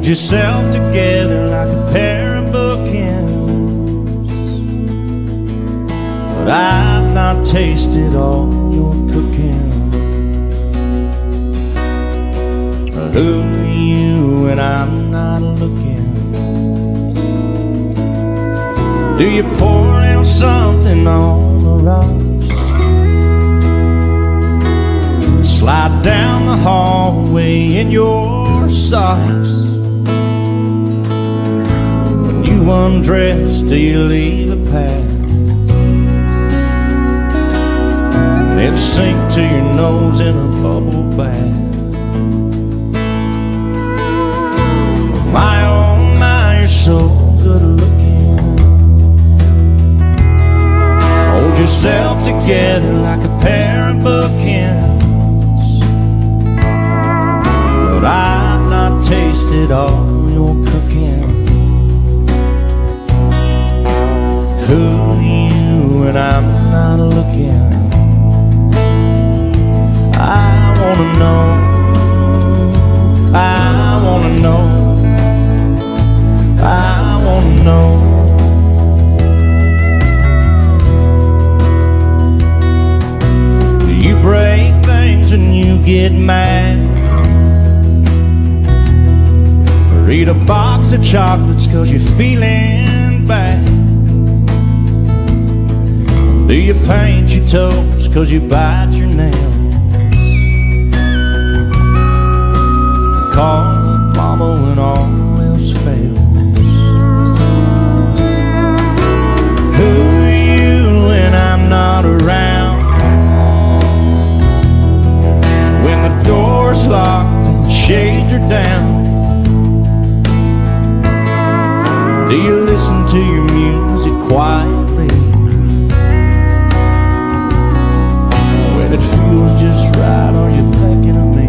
Hold yourself together like a pair of bookends. But I've not tasted all your cooking. Who are you when I'm not looking? Do you pour out something on the rocks? Slide down the hallway in your socks. When you undress, do you leave a path? Then sink to your nose in a bubble bath. My oh my, you're so good looking. Hold yourself together like a pair of bookends. But I've not tasted all your cooking. Who are you when I'm not looking? I wanna know, I wanna know, I wanna know. Do you break things when you get mad? Or eat a box of chocolates 'cause you're feeling bad? Do you paint your toes 'cause you bite your nails? Call up mama when all else fails. Who are you when I'm not around? When the door's locked and the shades are down, do you listen to your music quietly? When it feels just right, are you thinking of me?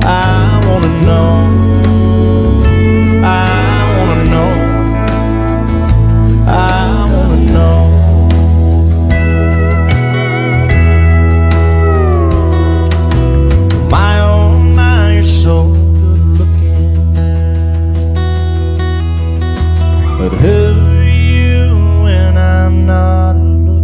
I wanna know, I wanna know, I wanna know. My oh my, you're so good looking. But who are you when I'm not looking?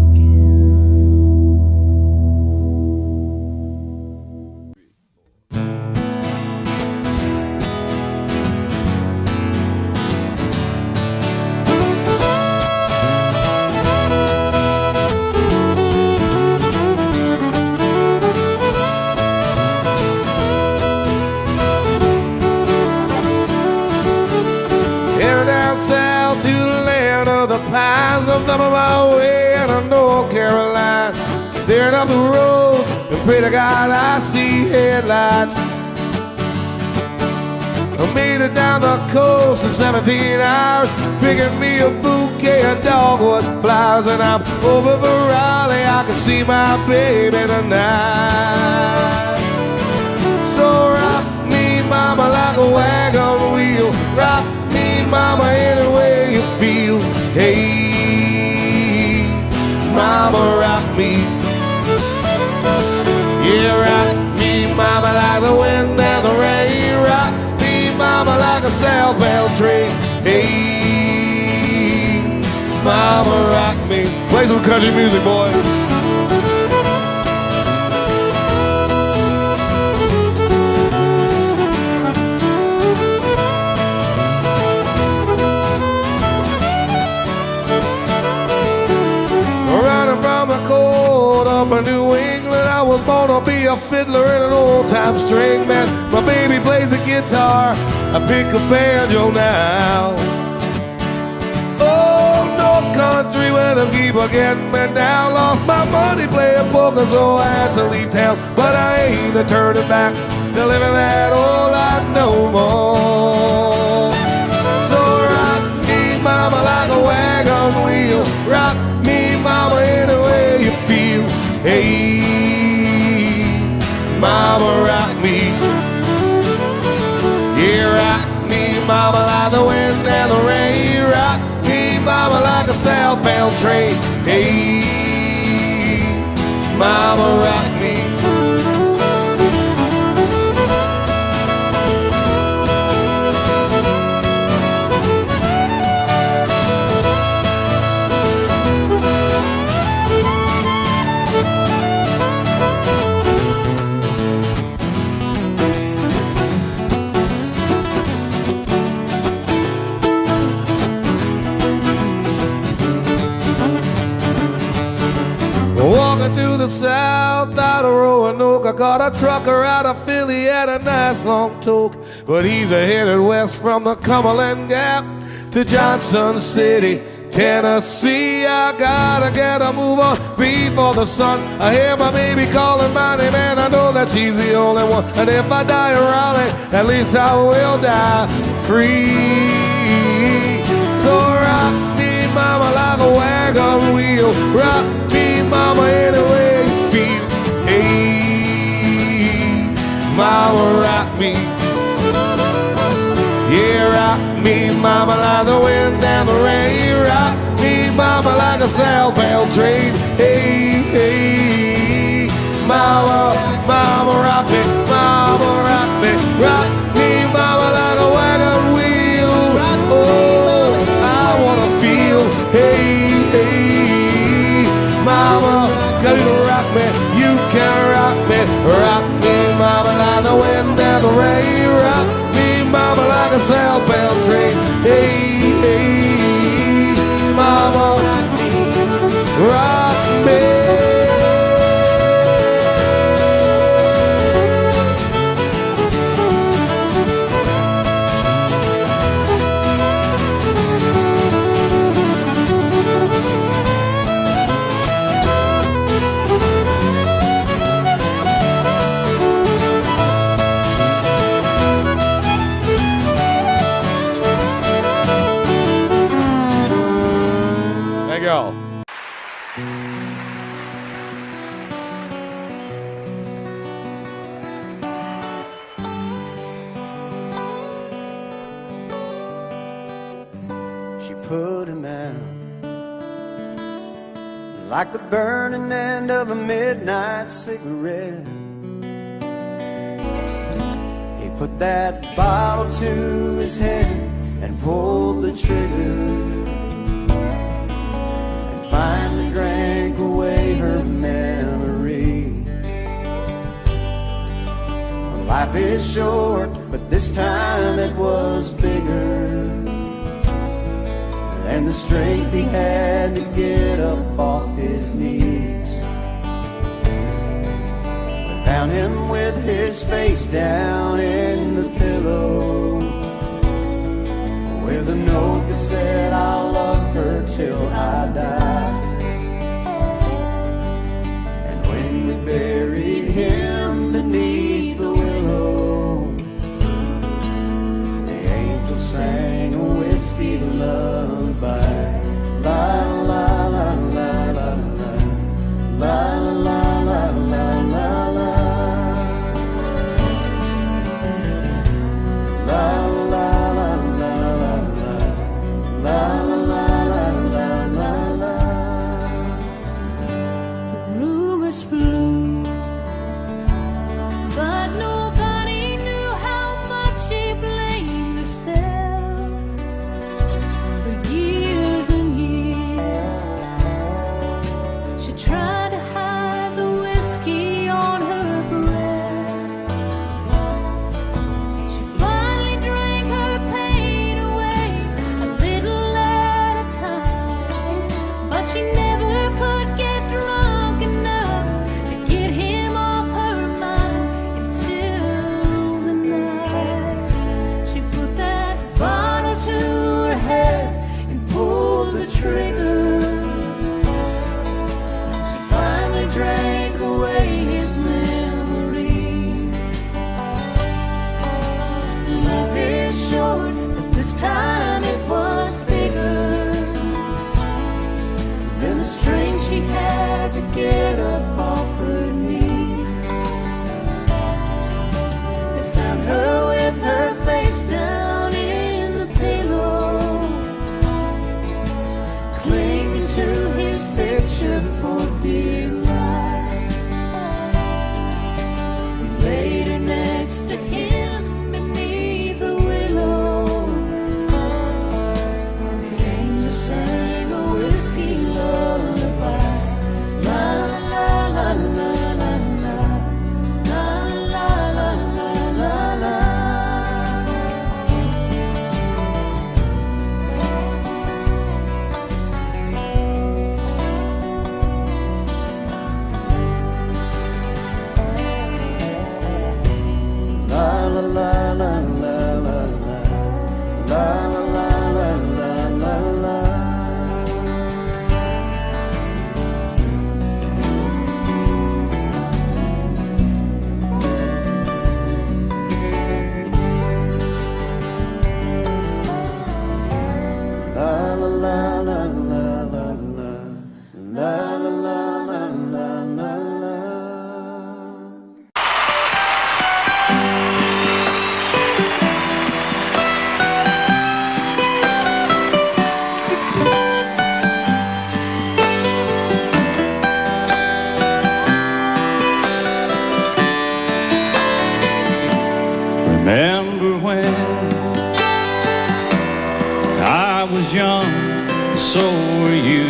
My way out of North Carolina, staring up the road and pray to God I see headlights. I made it down the coast in 17 hours, picking me a bouquet of dogwood flowers, and I'm over for Raleigh. I can see my baby tonight. So rock me, mama, like a wagon wheel. Rock me, mama, any way you feel. Hey, mama, rock me. Yeah, rock me, mama, like the wind and the rain. Rock me, mama, like a southbound train. Hey, mama, rock me. Play some country music, boy. Up in New England, I was born to be a fiddler and an old-time string man. My baby plays the guitar, I pick a banjo now. Oh, no country when I keep a getting me down. Lost my money playing poker, so I had to leave town. But I ain't a turning back to living that old life no more. So rock me, mama, like a wagon wheel. Rock me, mama, any way you feel. Hey, mama, rock me. Yeah, rock me, mama, like the wind and the rain. Rock me, mama, like a southbound train. Hey, mama, rock me. to the south out of Roanoke. I caught a trucker out of Philly, had a nice long toke. But he's headed west from the Cumberland Gap to Johnson City, Tennessee. I gotta get a move on before the sun. I hear my baby calling my name, and I know that she's the only one. And if I die in Raleigh, at least I will die free. So rock me, mama, like a wagon wheel. Rock me, mama, any way you feel. Hey, mama, rock me. Yeah, rock me, mama, like the wind and the rain. Rock me, mama, like a southbound train. Hey, hey, mama, mama, rock me, mama, rock me. Rock me, mama, like a wagon wheel. Oh, I wanna feel. Hey, hey, mama, can you rock me? You can rock me. Rock me, mama, like the wind and the rain. Rock mama, like a southbound train. Hey, hey, mama, rock me. Go. She put him out like the burning end of a midnight cigarette. He put that bottle to his head and pulled the trigger. Finally drank away her memory. Life is short, but this time it was bigger than the strength he had to get up off his knees. We found him with his face down in the pillow, with a note that said, I'll love her till I die. And when we buried him beneath the willow, the angel sang a whiskey lullaby. La la la la la la, la la la la la la, la la la la la, la la la la la la. The rumors flew, but nobody knew how much she blamed herself. For years and years, she tried to hide the whiskey on her breath. She finally drank her pain away, a little at a time, but she never could get drunk enough to get him off her mind until the night she put that bottle to her head and pulled the trigger. She finally drank away his memory. Life is short, but this time it was bigger than the strength she had to get up off her knee. They found her with her face down in the pillow, clinging to his picture for dear life. so were you.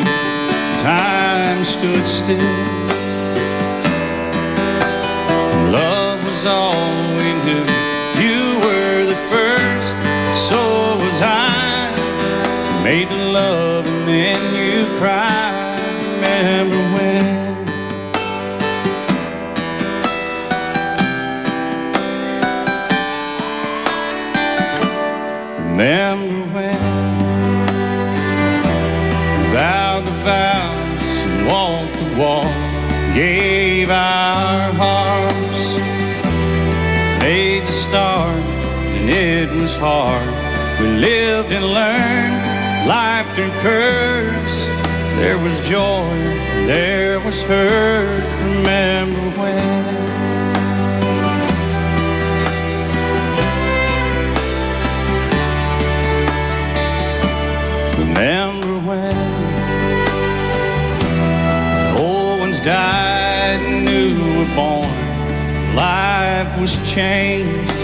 Time stood still. Love was all we knew. You were the first, so was I. Made love and then you cried. Remember when? Remember when? Vowed the vows and walked the walk, gave our hearts, made the start, and it was hard. We lived and learned life through curves. There was joy, there was hurt. Remember when? Remember when old ones died and new were born. Life was changed,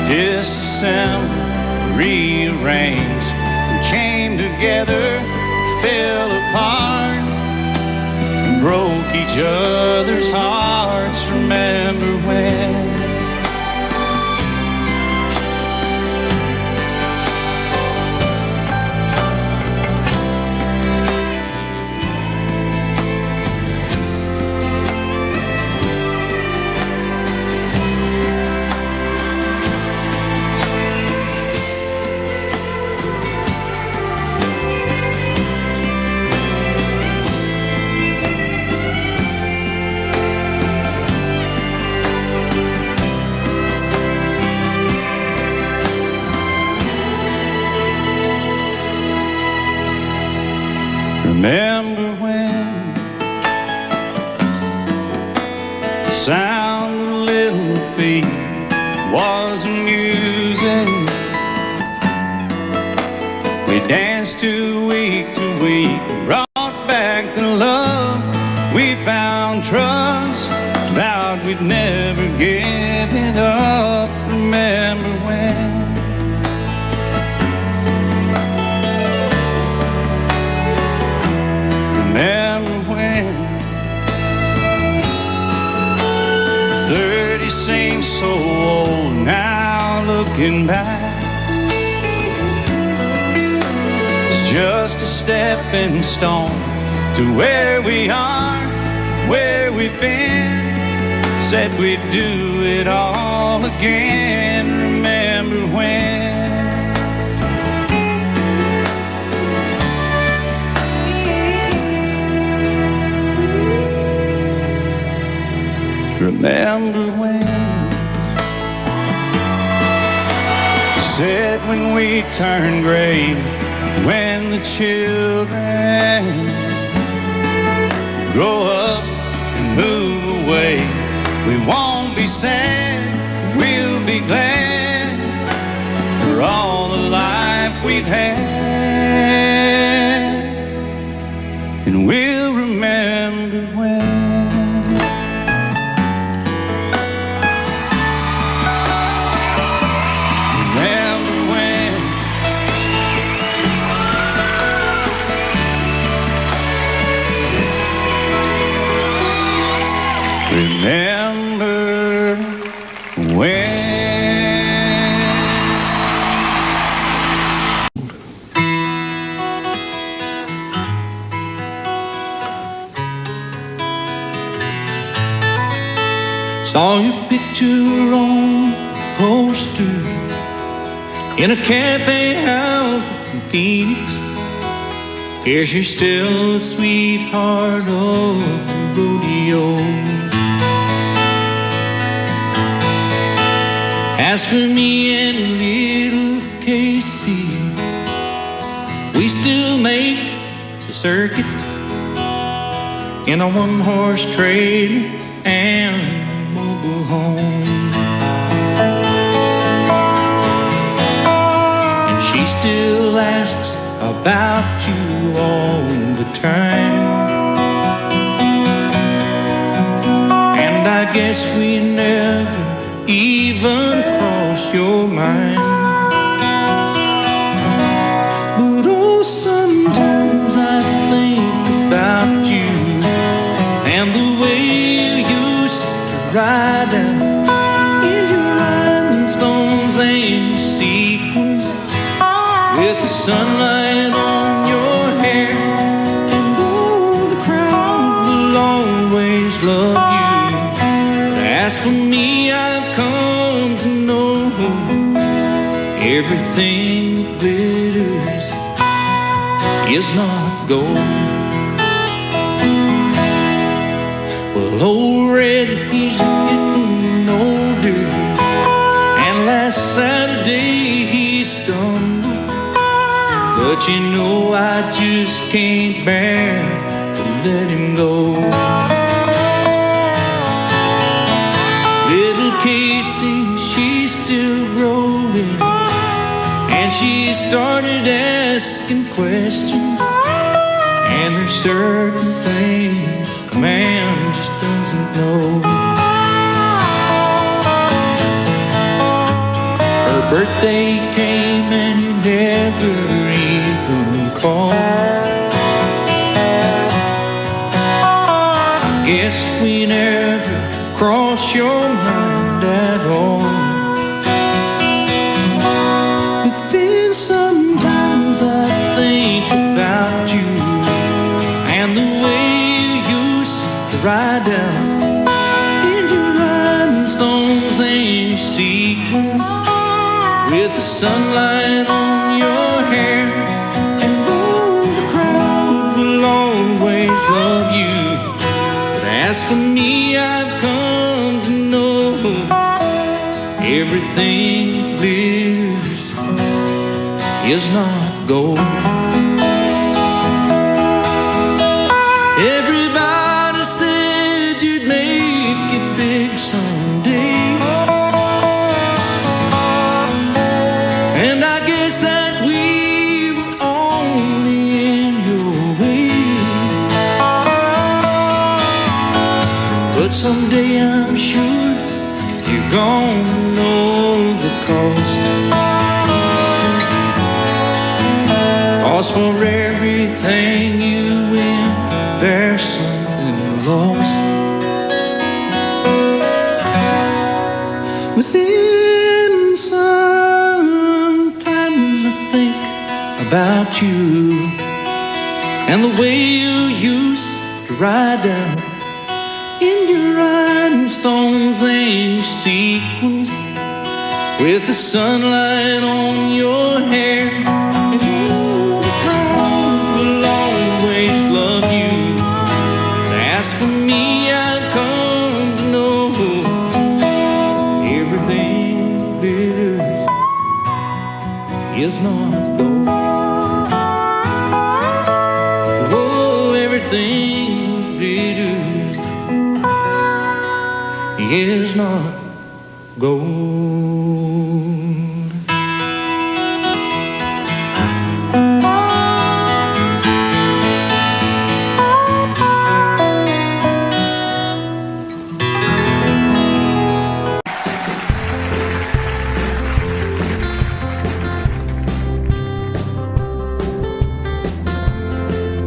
disassembled, rearranged. We came together, fell apart, and broke each other's hearts. Remember when? Remember when the sound of little feet was music? We danced to week, brought back the love. We found trust, vowed we'd never give it up. Remember when? Remember when 30 seems so old now, looking back. It's just a stepping stone to where we are, where we've been. Said we'd do it all again. Remember when? Remember when? Said when we turn gray, when the children grow up and move away, we won't be sad, we'll be glad for all the life we've had. And we'll remember when. Remember when? Saw your picture on a poster in a cafe out in Phoenix. Guess you're still the sweetheart of the rodeo. As for me and little Casey, we still make the circuit in a one-horse trailer and mobile home. And she still asks about you all the time. And I guess we never even cross your mind. But oh, and the way you used to ride down in your rhinestones and sequins, with the sunlight on your hair. And oh, the crowd will always love you. But as for me, I've come to know everything that glitters is not gold. Well, old Red, he's getting older, and last Saturday he stumbled. But you know I just can't bear to let him go. Little Casey, she's still growing, and she started asking questions. And there's certain things a man just doesn't know. Her birthday came and he never even called. I guess we never crossed your mind at all. But then sometimes I think about you and the way you used to ride down in your rhinestones and sequins, with the sunlight on your hair. And oh, the crowd will always love you. But as for me, I've come to know everything that glitters is not gold. Everybody said you'd make it big someday, and I guess that we were only in your way. But someday I'm sure you're gonna know the cost. 'Cause for everything you win, there's something lost. Within sometimes I think about you and the way you used to ride down in your rhinestones and sequins, with the sunlight on your hair. And oh, the crowd will always love you. As for me, I've come to know everything glitters is not gold. Oh, everything glitters is not gold.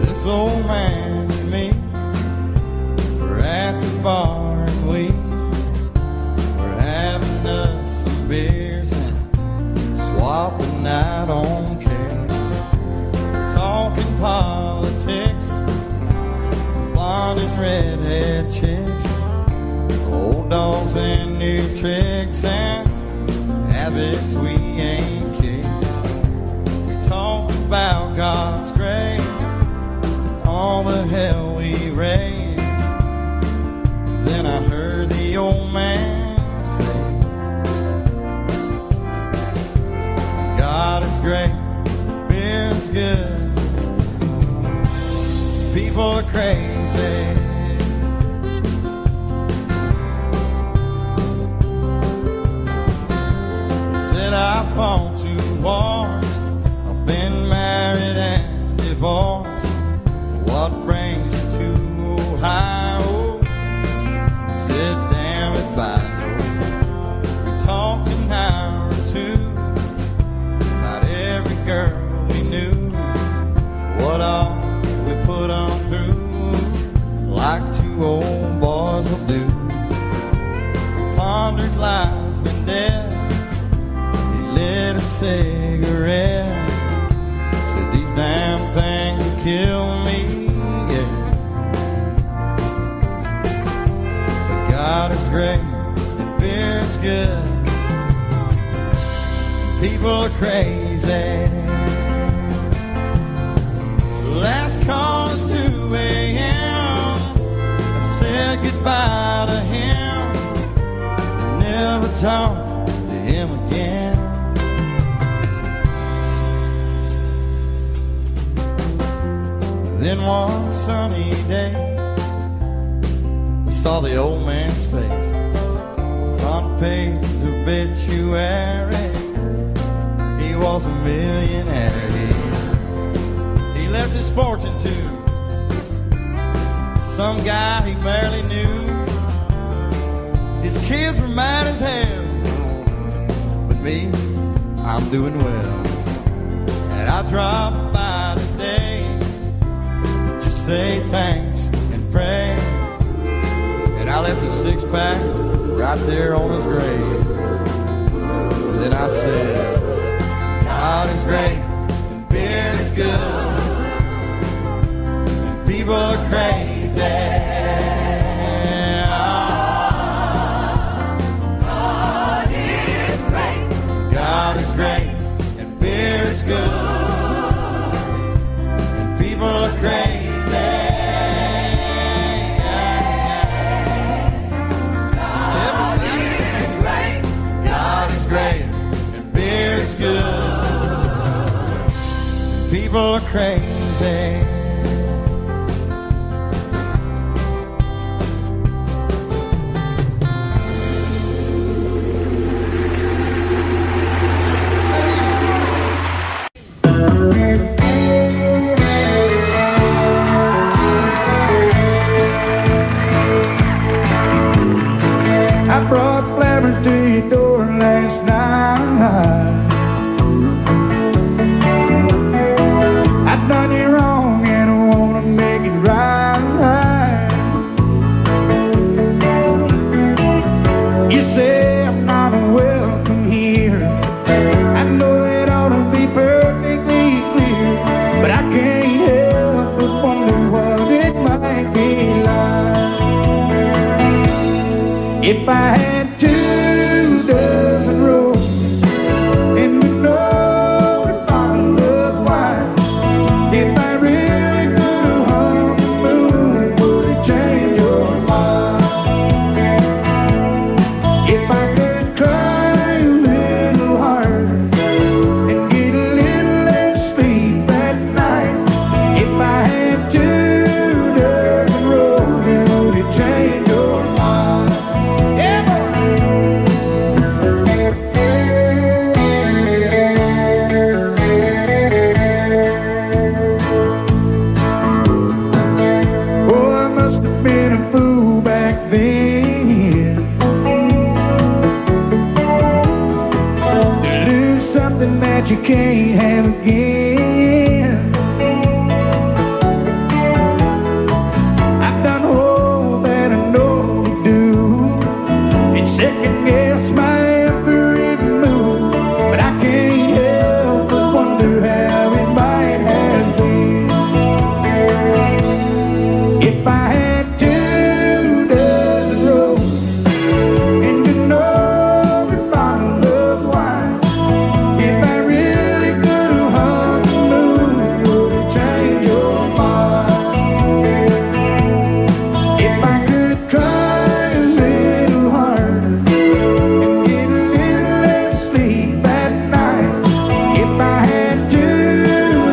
This old man and me were at the bar, and we were having us some beers and swapping out on cash, talking politics, blonde and redhead chicks, old dogs and new tricks and habits we ain't kicked. We talked about God's grace, all the hell we raised. Then I heard the old man say, God is great, beer's good, people are crazy. He said I fought 2 wars, I've been married and divorced. What brings you to Ohio? I said, damn if I know. We talked an hour or 2 about every girl we knew, what all we put on through. do. Pondered life and death. He lit a cigarette. Said these damn things will kill me, yeah. But God is great and beer is good. People are crazy. Last call is 2 a.m. I said goodbye to him. Never talked to him again. Then one sunny day, I saw the old man's face. Front page obituary. He was a millionaire. He left his fortune to some guy he barely knew. His kids were mad as hell, but me, I'm doing well. And I dropped by today, just say thanks and pray. And I left a 6-pack right there on his grave. And then I said, God is great and beer is good. And people are crazy. God is great and beer is good. And people are crazy. God is great. God is great and beer is good. And people are crazy. I brought flowers to your door last night. I've done you wrong and I wanna make it right. You say I'm not welcome here. I know it ought to be perfectly clear, but I can't help but wonder what it might be like. If I had 2 dozen roses and an open bottle of wine, if I really could hung the moon, would it change your mind? If I could cry a little harder and get a little less sleep at night, if I had 2 dozen roses, would it change your mind? That you can't have again. I've done all that I know to do and second guess my every move, but I can't help but wonder how it might have been. If I had 2 dozen roses and an open bottle of wine, if I really could have hung the moon, would it change your mind? If I could cry a little harder and get a little less sleep at night, if I had 2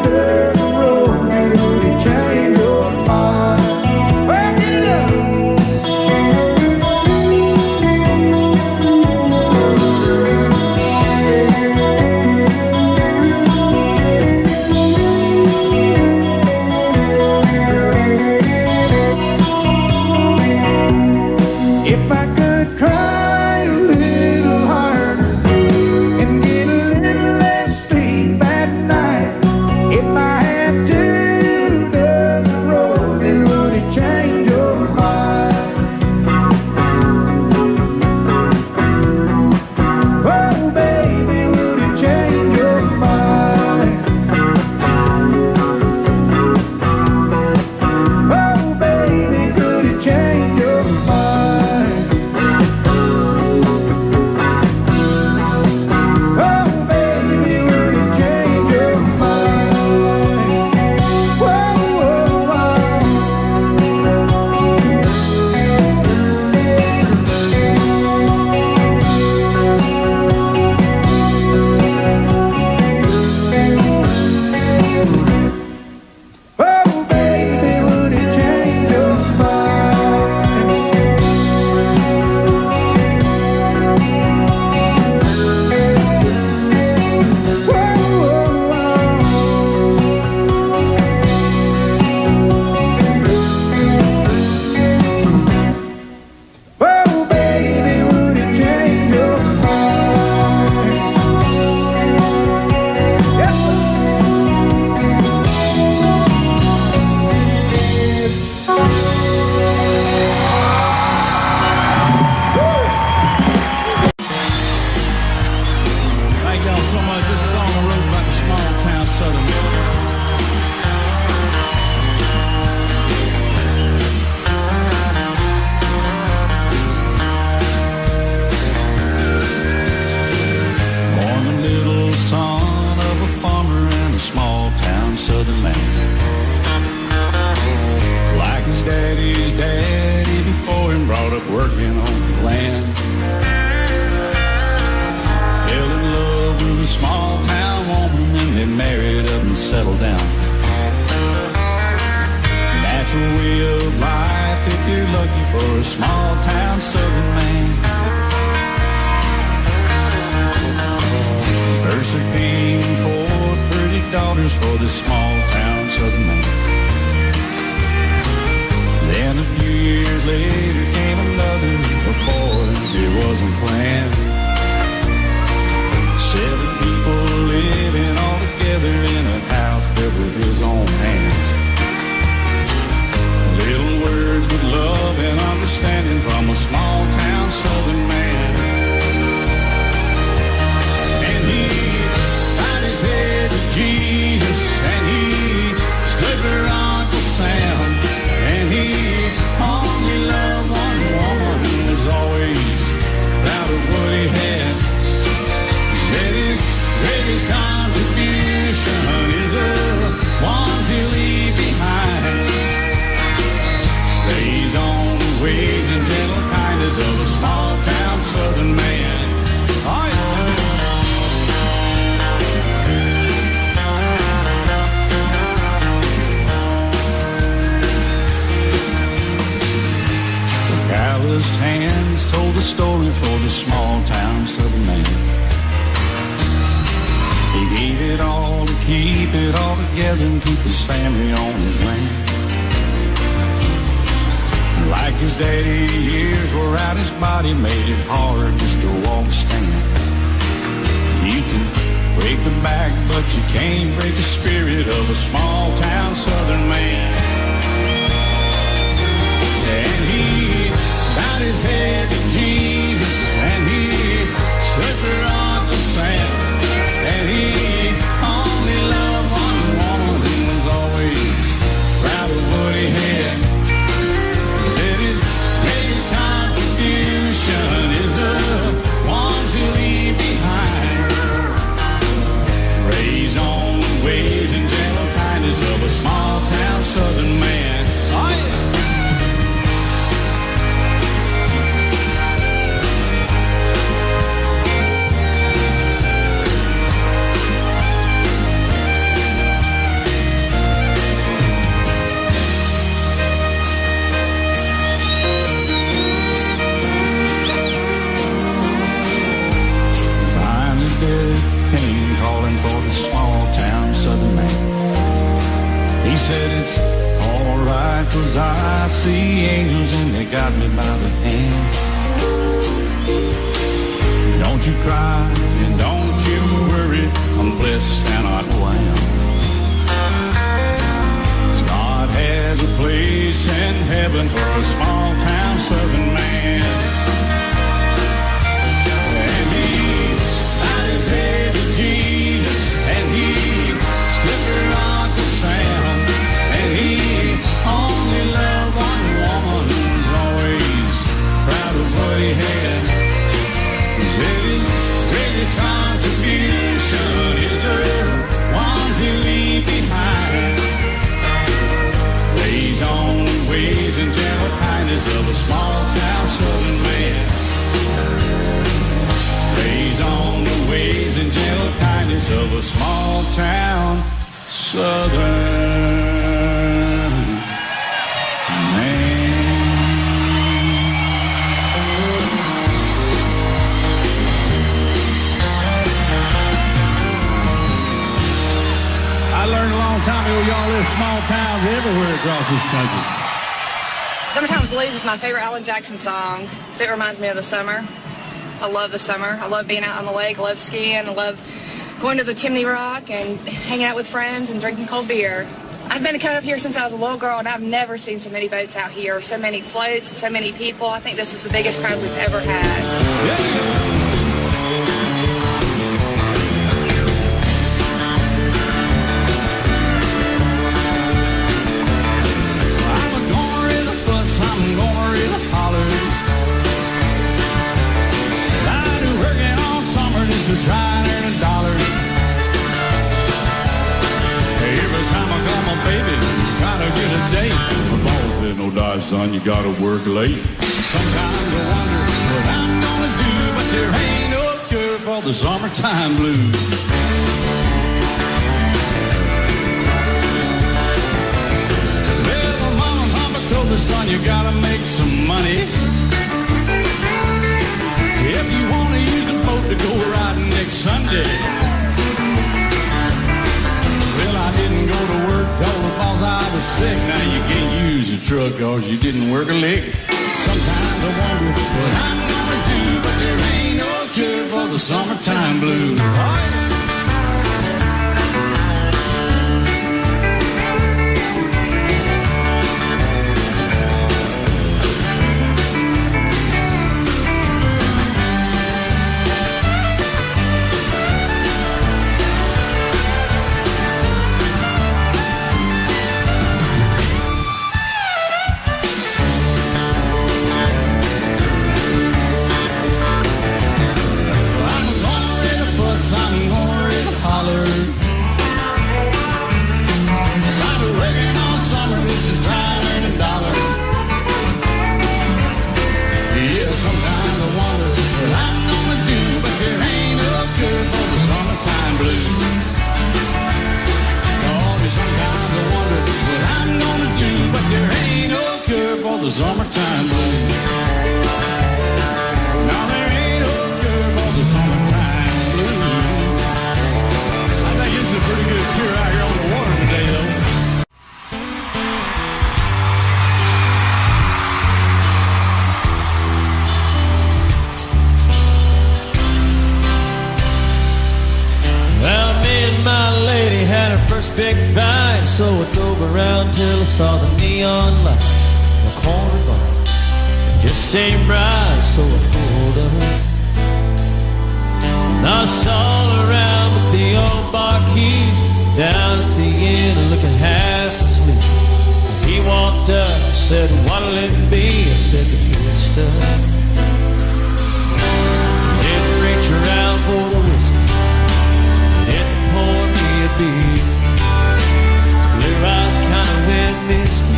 dozen roses, would it change your mind? Well, get it up. If I could cry a little harder and get a little less sleep at night, if I had 2 dozen roses, would it change your mind? small town southern man. First there came 4 pretty daughters for this small town southern man. Then a few years later came another, but boy, it wasn't planned. 7 people living all together in a house built with his own hands. Little words with love and understanding from a small town southern man. And he tied his head to Jesus, and he stood for Uncle Sam, and he only loved one woman who was always proud of what he had. Said his greatest contribution is the ones he'll leave behind. Lays on the ways and gentle kindness of a small town southern man. Oh, yeah. The calloused hands told the story for the small town southern man. He gave it all to keep it all together and keep his family on his land. Like his daddy, years wore out his body, made it hard just to walk, stand. You can break the back, but you can't break the spirit of a small town southern man. And he bowed his head to Jesus, and he stood for Uncle Sam, and he only loved one woman who was always proud of what he had. His greatest contribution is the ones who leave behind. Raised on the ways and gentle kindness of a small town southern man. Oh, yeah. Death came calling for the small town southern man. He said it's alright, 'cause I see angels and they got me by the hand. Don't you cry and don't you worry, I'm blessed and I know I am. 'Cause God has a place in heaven for a small town southern man. And he his head to Jesus, and he stood for Uncle Sam, and he only loved one woman who was always proud of what he had. He said his greatest contribution is the ones he leave behind. Lays on the ways and gentle kindness of a small town southern man. Lays on the ways and gentle kindness of a small town southern man. I learned a long time ago, y'all, there's small towns everywhere across this country. Summertime Blues is my favorite Alan Jackson song. It reminds me of the summer. I love the summer. I love being out on the lake. I love skiing. I love going to the Chimney Rock and hanging out with friends and drinking cold beer. I've been coming up here since I was a little girl, and I've never seen so many boats out here, so many floats, and so many people. I think this is the biggest crowd we've ever had. I'm gonna really fuss, I'm gonna really holler. To try and earn $1. Every time I call my baby, try to get a date. My boss said, no die, son, you gotta work late. Sometimes I wonder what I'm gonna do, but there ain't no cure for the summertime blues. Well, my mama and papa told me but son, you gotta make some money. If you wanna use a boat to go riding next Sunday. Well, I didn't go to work, told the boss I was sick. Now you can't use the truck cause you didn't work a lick. Sometimes I wonder what I'm gonna do, but there ain't no cure for the summertime blues. The summertime blues. Now there ain't no cure for the summertime blues. I think it's a pretty good cure out here on the water today, though. Well, me and my lady had our first big fight, so I drove around till I saw the neon light. Corner bar, it just seemed right, so I pulled up. And I saw around with the old barkeep down at the inn, looking half asleep. He walked up, said, "What'll it be?" I said, "The good stuff." Didn't reach around for the whiskey, didn't pour me a beer. Clear eyes kind of went misty.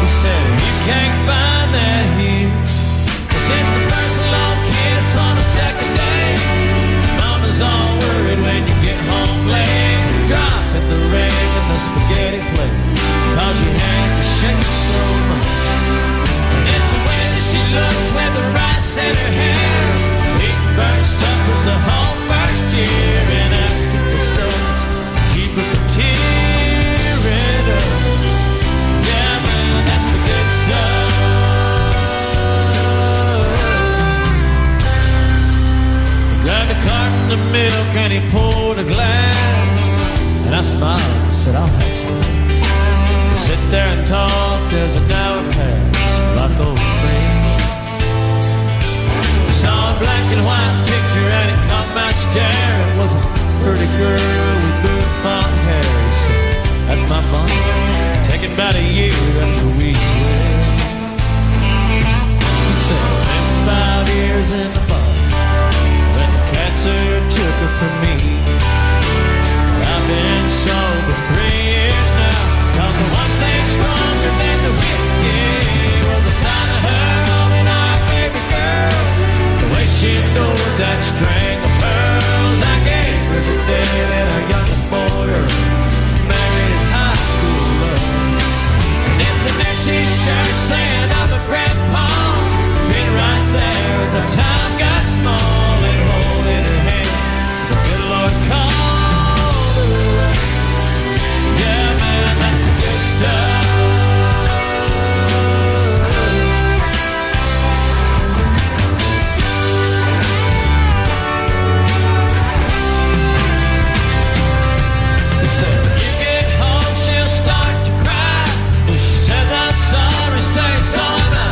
He said, "You can't find that here. 'Cause it's the first long kiss on the second day. Mama's all worried when you get home late. Dropping the ring in the spaghetti plate. 'Cause your hands are shaking so much. And it's the way that she looks with the rice in her hair. Eating burnt suppers the whole first year. And asking for so much to keep her from tearing up. Grabbed a carton of milk and he poured a glass. And I smiled and said, "I'll have some." We sit there and talk as an hour passed, like old friends. Saw a black and white picture and it caught my stare. It was a pretty girl with blue font hair. He said, "That's my mom, taken about a year after we wed." He said, "Spent 5 years in the bar when the cancer took her from me. I've been sober 3 years now, 'cause the one thing stronger than the whiskey was the sight of her holding our baby girl. The way she adored that string of pearls I gave her the day that our youngest boy married his high school love. And it's an empty shirt saying I'm a grandpa. Been right there as our time got small and holding her hand. The good Lord called her up. Yeah, man, that's the good stuff. He said, "When you get home, she'll start to cry. When she says I'm sorry, say so am I.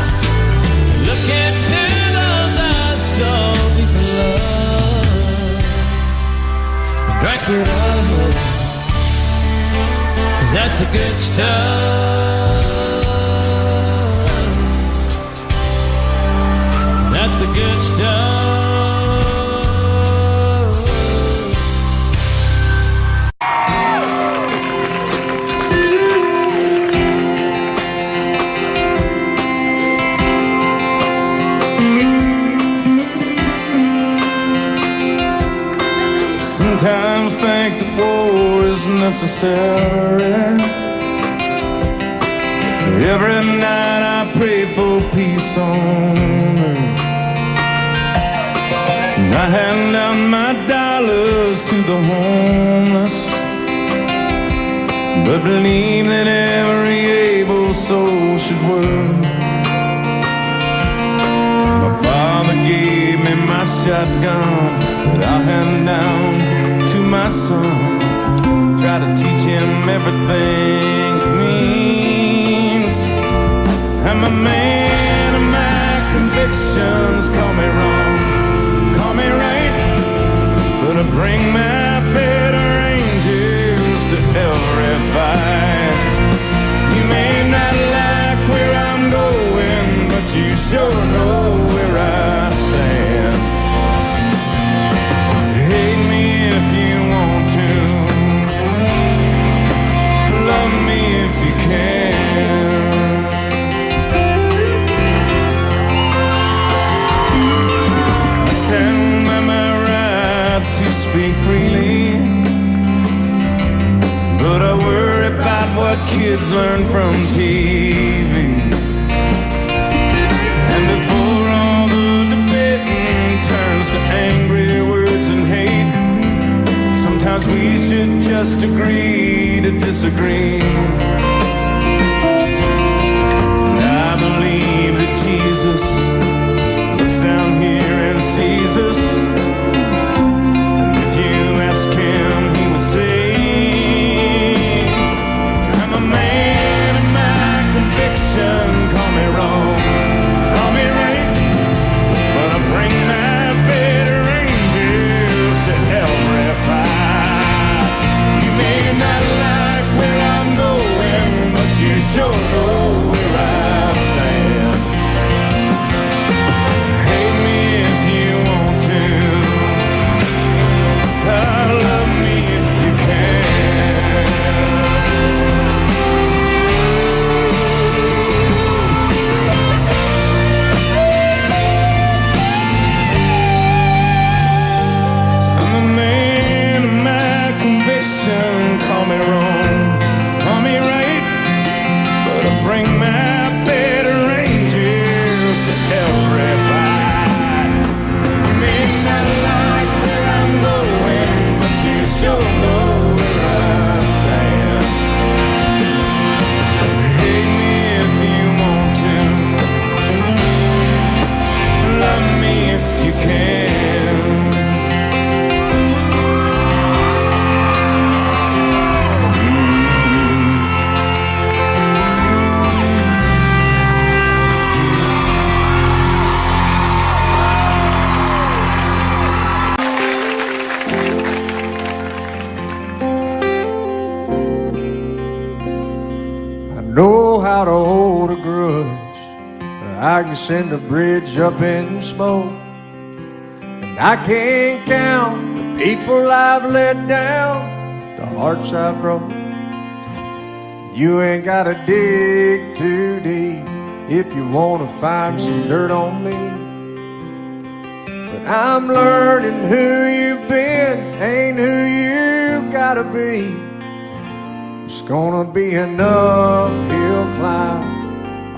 Look into those eyes so deep in love. Drink it up, 'cause that's the good stuff. That's the good stuff." Sometimes think that war is necessary. Every night I pray for peace on earth. And I hand out my dollars to the homeless, but believe that every able soul should work. My father gave me my shotgun that I hand down to my son. Try to teach him everything it means. I'm a man of my convictions. Call me wrong, call me right, but I bring my better angels to every fight. You may not like where I'm going, but you sure know where I stand. Hate me if you want to, love me if you can. I stand by my right to speak freely, but I worry about what kids learn from TV. And before all the debating turns to angry words and hate, sometimes we should just agree to disagree. And I believe that Jesus looks down here and sees us. And if you ask him, he would say, I'm a man of my conviction. Call me wrong, call me right, but I bring my better angels to every fight. You may not like where I'm going, but you sure know where I stand. Hate me if you want to, love me if you can. I'm a man of my conviction. Call me wrong, call me right, but I bring my better angels to every fight. You may not like where I'm going, but you sure know where I stand. Hate me if you want to, love me if you can. I know how to hold a grudge. I can send a bridge up in smoke. And I can't count the people I've let down, the hearts I broke. You ain't gotta dig too deep if you wanna find some dirt on me. But I'm learning who you've been ain't who you gotta be. It's gonna be an uphill climb.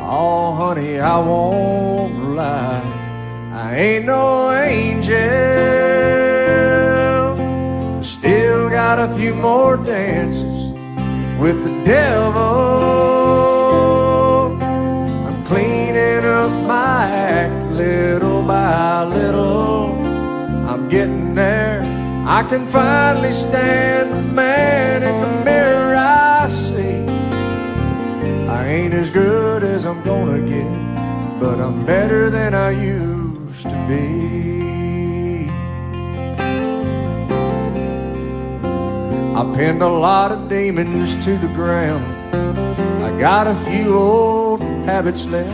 Oh, honey, I won't lie. I ain't no angel. Still got a few more dances with the devil. I'm cleaning up my act little by little. I'm getting there. I can finally stand the man in the mirror I see. I ain't as good as I'm gonna get, but I'm better than I used to be. I pinned a lot of demons to the ground. I got a few old habits left.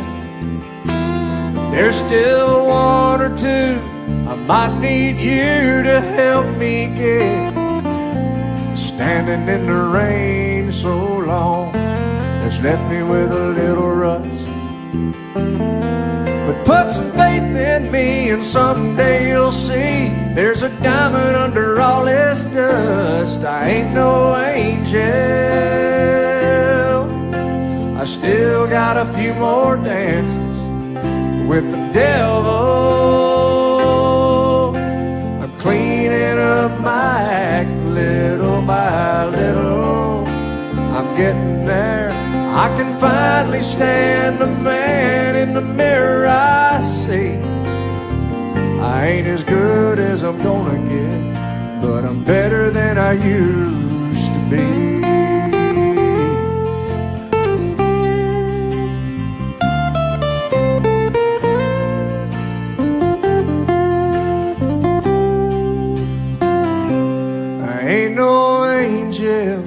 There's still one or two I might need you to help me get. Standing in the rain so long has left me with a little rust. But put some faith in me and someday you'll see there's a diamond under all this dust. I ain't no angel. I still got a few more dances with the devil. I'm cleaning up my act little by little. I'm getting there. I can finally stand the man in the mirror I see. I ain't as good as I'm gonna get, but I'm better than I used to be. Ain't no angel.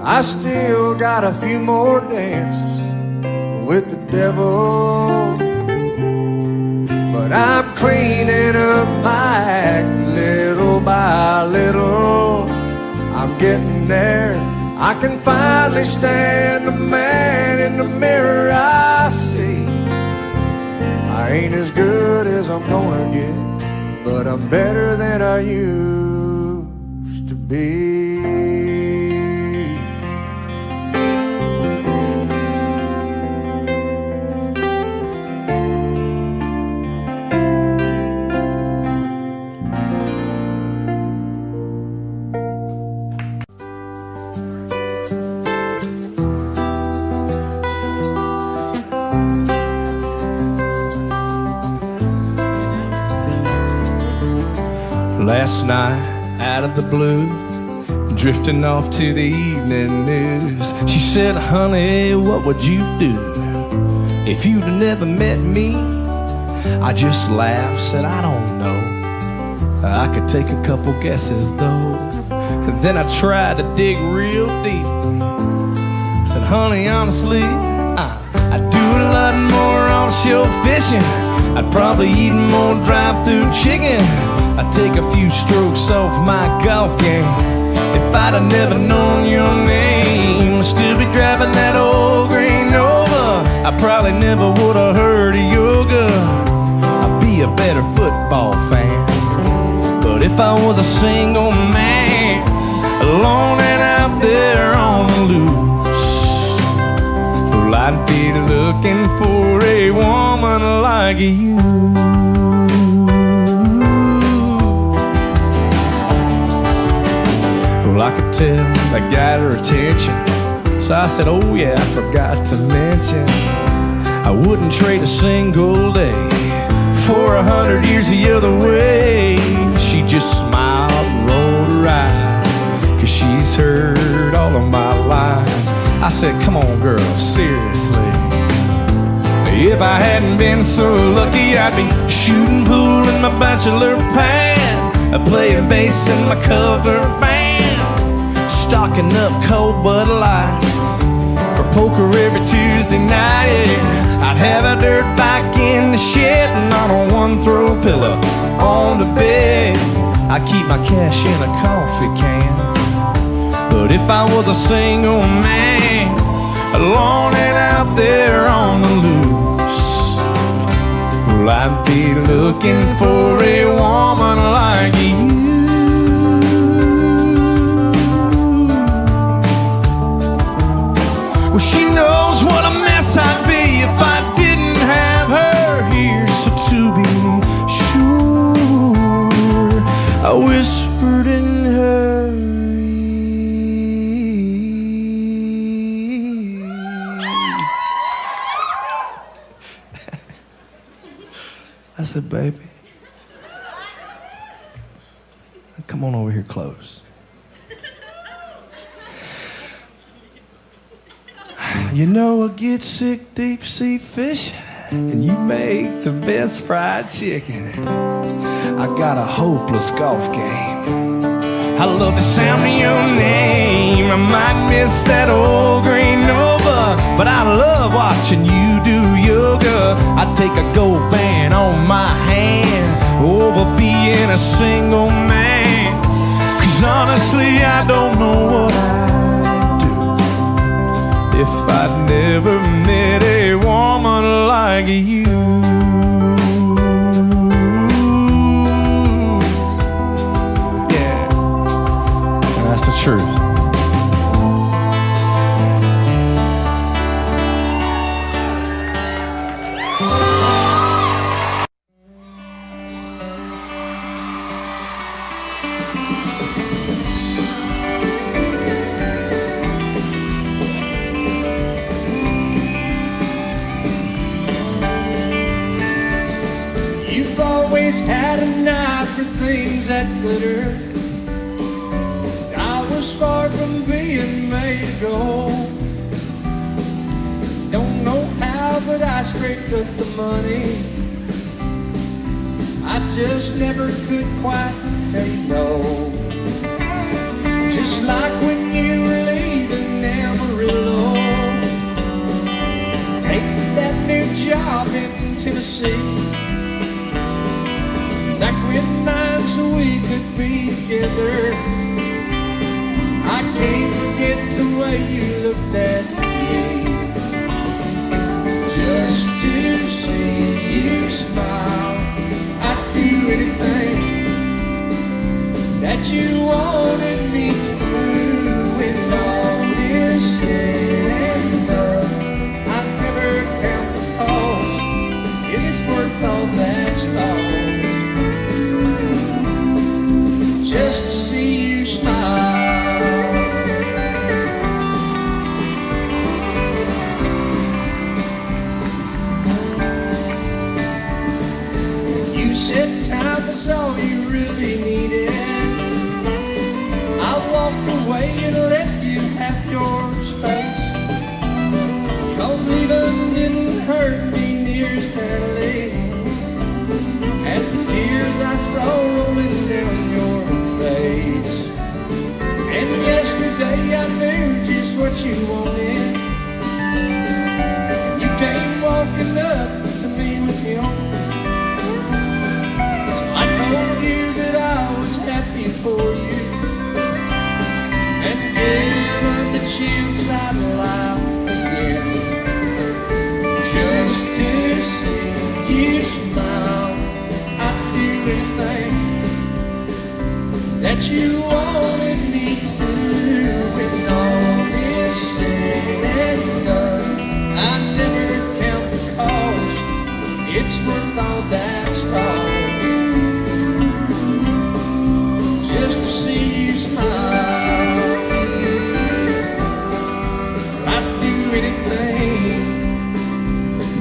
I still got a few more dances with the devil, but I'm cleaning up my act little by little. I'm getting there. I can finally stand the man in the mirror I see. I ain't as good as I'm gonna get, but I'm better than I used to be. Last night, out of the blue, drifting off to the evening news, she said, honey, what would you do if you'd never met me? I just laughed, said, I don't know. I could take a couple guesses though. And then I tried to dig real deep. Said, honey, honestly, I'd do a lot more offshore fishing. I'd probably eat more drive-through chicken. I'd take a few strokes off my golf game. If I'd have never known your name, I'd still be driving that old Green Nova. I probably never would have heard of yoga. I'd be a better football fan. But if I was a single man, alone and out there on the loose, well, I'd be looking for a woman like you. Well, I could tell I got her attention, so I said, oh yeah, I forgot to mention, I wouldn't trade a single day for 100 years the other way. She just smiled and rolled her eyes, 'cause she's heard all of my lines. I said, come on girl, seriously, if I hadn't been so lucky, I'd be shooting pool in my bachelor pad, playing bass in my cover band, stocking up cold Bud Light for poker every Tuesday night. Yeah. I'd have a dirt bike in the shed and on a one-throw pillow on the bed. I keep my cash in a coffee can. But if I was a single man, alone and out there on the loose, well, I'd be looking for a woman like you. Well, she knows what a mess I'd be if I didn't have her here. So to be sure, I whispered in her ear. I said, baby, come on over here close. You know I get sick deep sea fishing, and you make the best fried chicken. I got a hopeless golf game. I love the sound of your name. I might miss that old Green Nova, but I love watching you do yoga. I take a gold band on my hand over being a single man, 'cause honestly I don't know what I'd do if I'd never met a woman like you. Yeah, and that's the truth. always had an eye for things that glitter. I was far from being made of gold. Don't know how, but I scraped up the money. I just never could quite tell you no. Just like when you were leaving Amarillo, taking that new job in Tennessee. Like when mine so we could be together. I can't forget the way you looked at me. Just to see you smile, I'd do anything that you wanted me to do. When all is said and done, I never count the cost. It's worth all that's lost. Just to see you smile. You said time was all you really needed. I walked away and let you have your space. 'Cause leaving didn't hurt me near as badly as the tears I saw rolling down your face. And yesterday I knew just what you wanted. You came walking up to me with your arms. I told you that I was happy for you, and given the chance I'd lie again. Just to see you smile, I'd do anything that you wanted me to. When all is said and done, I never count the cost. It's worth all that's lost. Just to see you smile, I'd do anything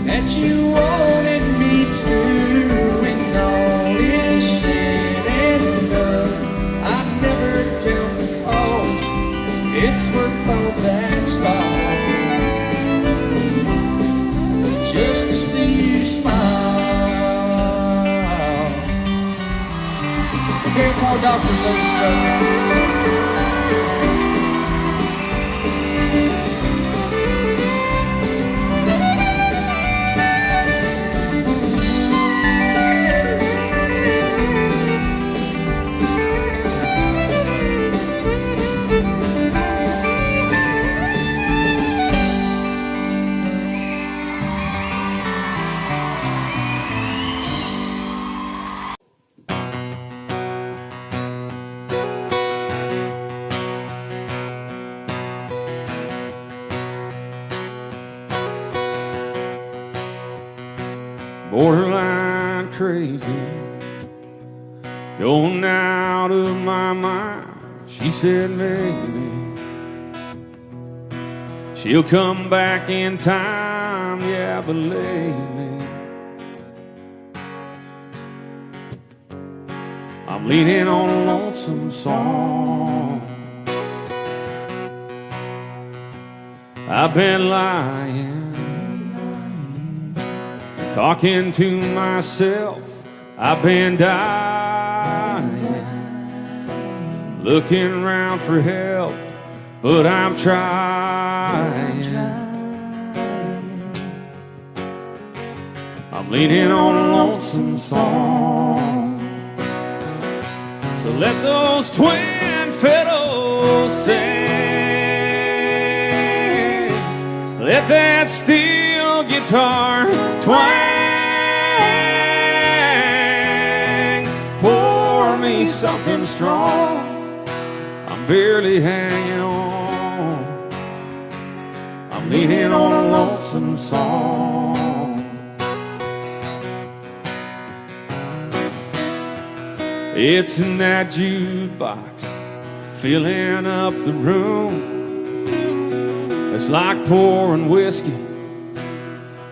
that you wanted me to. When all is said and done, I never count the cost. It's worth all that's lost. Just to see you smile. Parents, our doctors, ladies and gentlemen. Borderline crazy, going out of my mind. She said maybe she'll come back in time, yeah, but lately I'm leaning on a lonesome song. I've been lying, talking to myself. I've been dying, looking around for help, but I'm trying. I'm leaning on a lonesome song. So let those twin fiddles sing, let that steel guitar twang, pour me something strong. I'm barely hanging on. I'm leaning on a lonesome song. It's in that jukebox, filling up the room. It's like pouring whiskey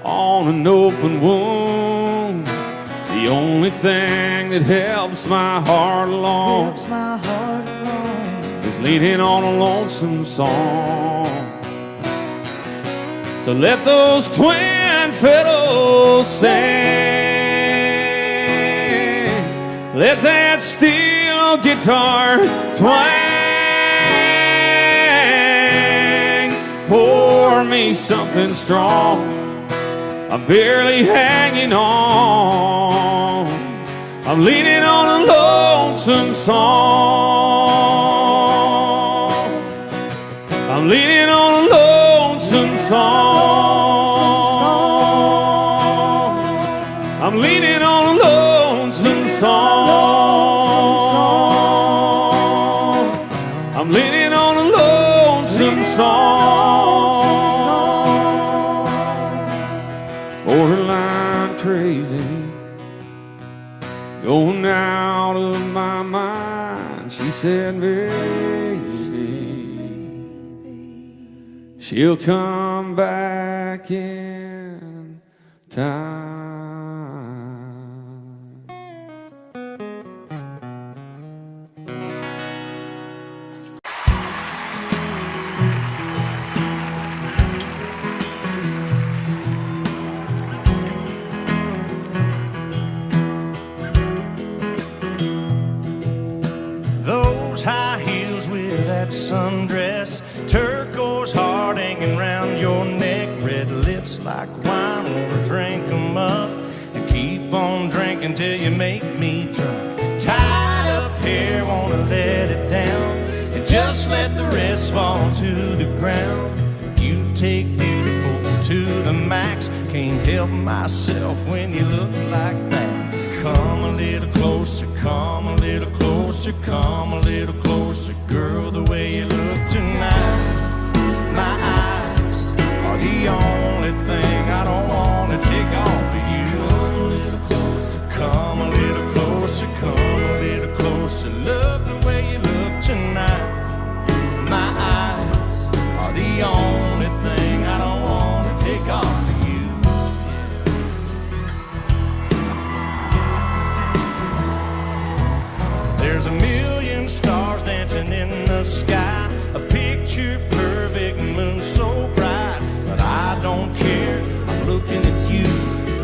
on an open wound. The The only thing that helps my heart along is leaning on a lonesome song. So let those twin fiddles sing, let that steel guitar twang. Pour me something strong, I'm barely hanging on. I'm leaning on a lonesome song. I'm leaning on a lonesome song. I'm leaning on a lonesome song. I'm leaning on a lonesome song. Borderline crazy, going out of my mind. She said, maybe she'll come back in time. High heels with that sundress, turquoise heart hanging round your neck, red lips like wine, wanna drink 'em up and keep on drinking till you make me drunk. Tied up hair, wanna let it down and just let the rest fall to the ground. You take beautiful to the max, can't help myself when you look like that. Come a little closer, come a little closer, come a little closer, girl, the way you look tonight. My eyes are the only thing I don't want to take off of you. Come a little closer, come a little closer, come a little closer, love the way you look tonight. My eyes are the only thing I don't want to take off of you. There's a million stars dancing in the sky, a picture perfect moon so bright, but I don't care, I'm looking at you.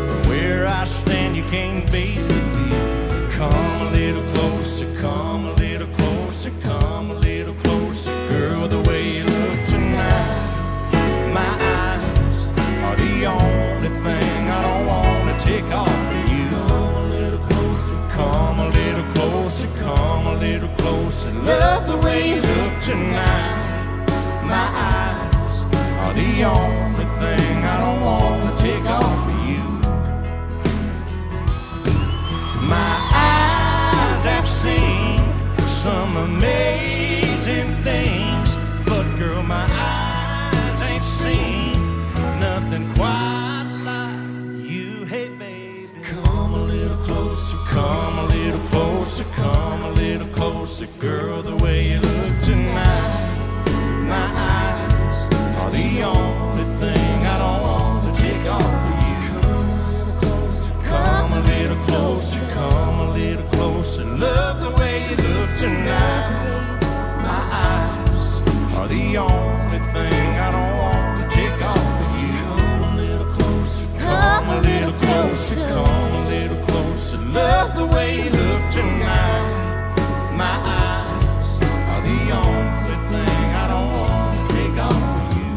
From where I stand you can't beat the view. Come a little closer, come a little closer, come a little closer, girl, the way you look tonight. My eyes are the only thing I don't want to take off of you. Come a little closer, come a little closer, love the way you look tonight. My eyes are the only thing I don't want to take off of you. My eyes have seen some amazing things, but girl, my eyes ain't seen nothing quite like you. Hey baby, come a little closer, come a little closer, come a little closer, girl, the way you look tonight. My eyes are the only thing I don't want to take off of you. Come a little closer, come a little closer, love the way you look tonight. My eyes are the only thing I don't want to take off of you. Come a little closer, come a little closer, come a little closer, love the way you look tonight. My eyes are the only thing I don't want to take off of you.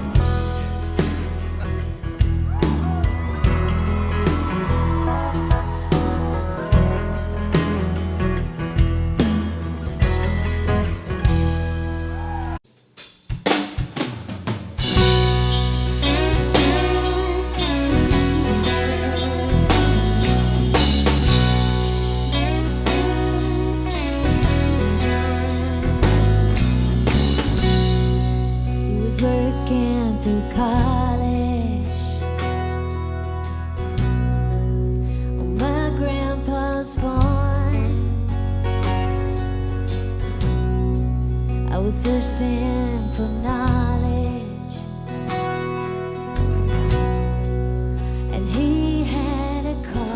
was thirsting for knowledge, and he had a car.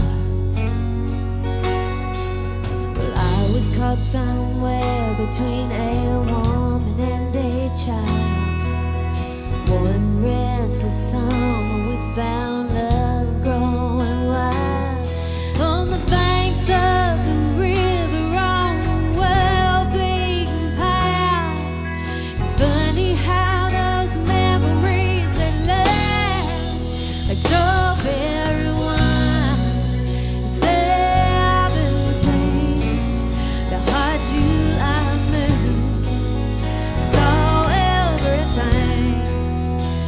caught somewhere between a woman and a child. One restless summer we found love growing wild on the banks of the river on a well-beaten path. It's funny how those memories that last like strawberry wine. It's 17, the hot July moon saw everything.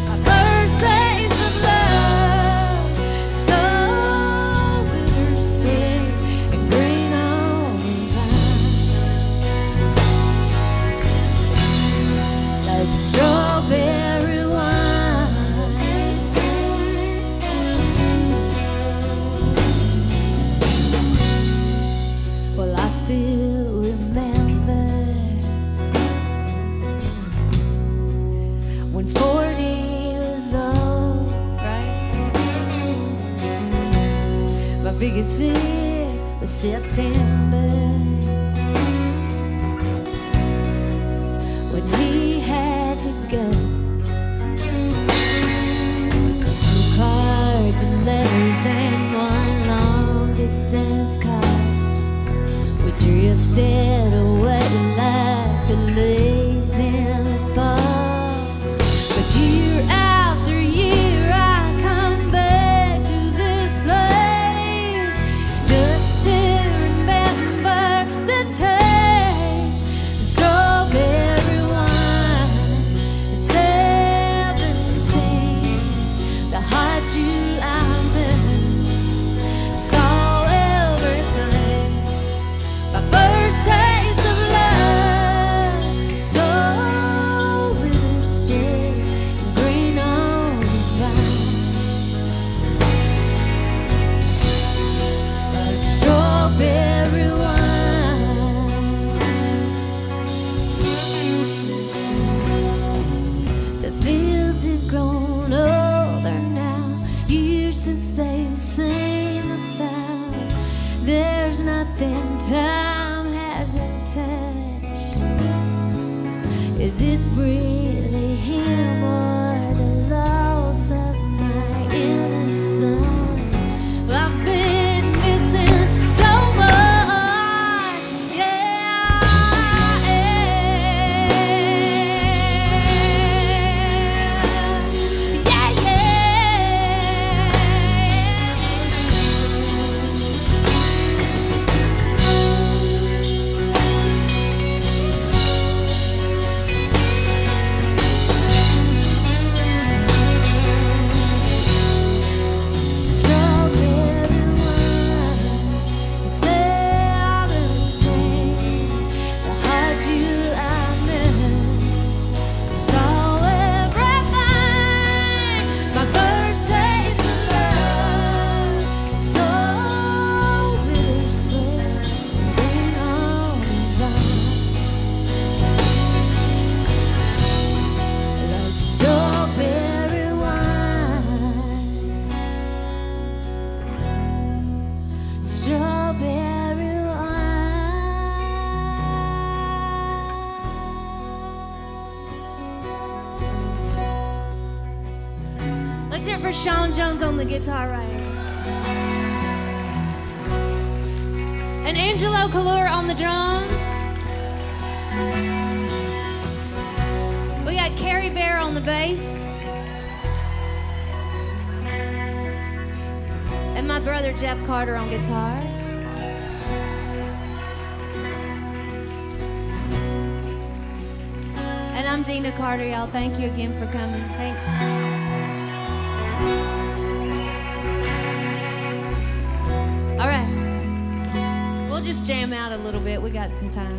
My first taste of love, so bittersweet and green on the vine, like strawberry wine. Well, I still remember when 40 was old, right? My biggest fear was September, when he had to go. Cards and letters and one long distance call. We drifted away like the leaves in the fall. But year after year I come back to this place just to remember the taste of strawberry wine. It's 17, the hot July moon saw everything. My first taste of love, so bittersweet and green on the vine, like strawberry wine. The fields have grown older now, years since they've seen the plow. There's nothing time hasn't touched. Is it really him or the loss of my innocence? Well, I've been missing so much, yeah, yeah, strawberry wine, 17, the hot July moon saw everything. My first taste of love, so bittersweet, green on the vine, like strawberry wine, strawberry wine. Let's hear it for Sean Jones on the guitar right here. And Angelo Calura on the drums. We got Carrie Bear on the bass. And my brother Jeff Carter on guitar. And I'm Dina Carter, y'all. Thank you again for coming. Thanks. All right. We'll just jam out a little bit. We got some time.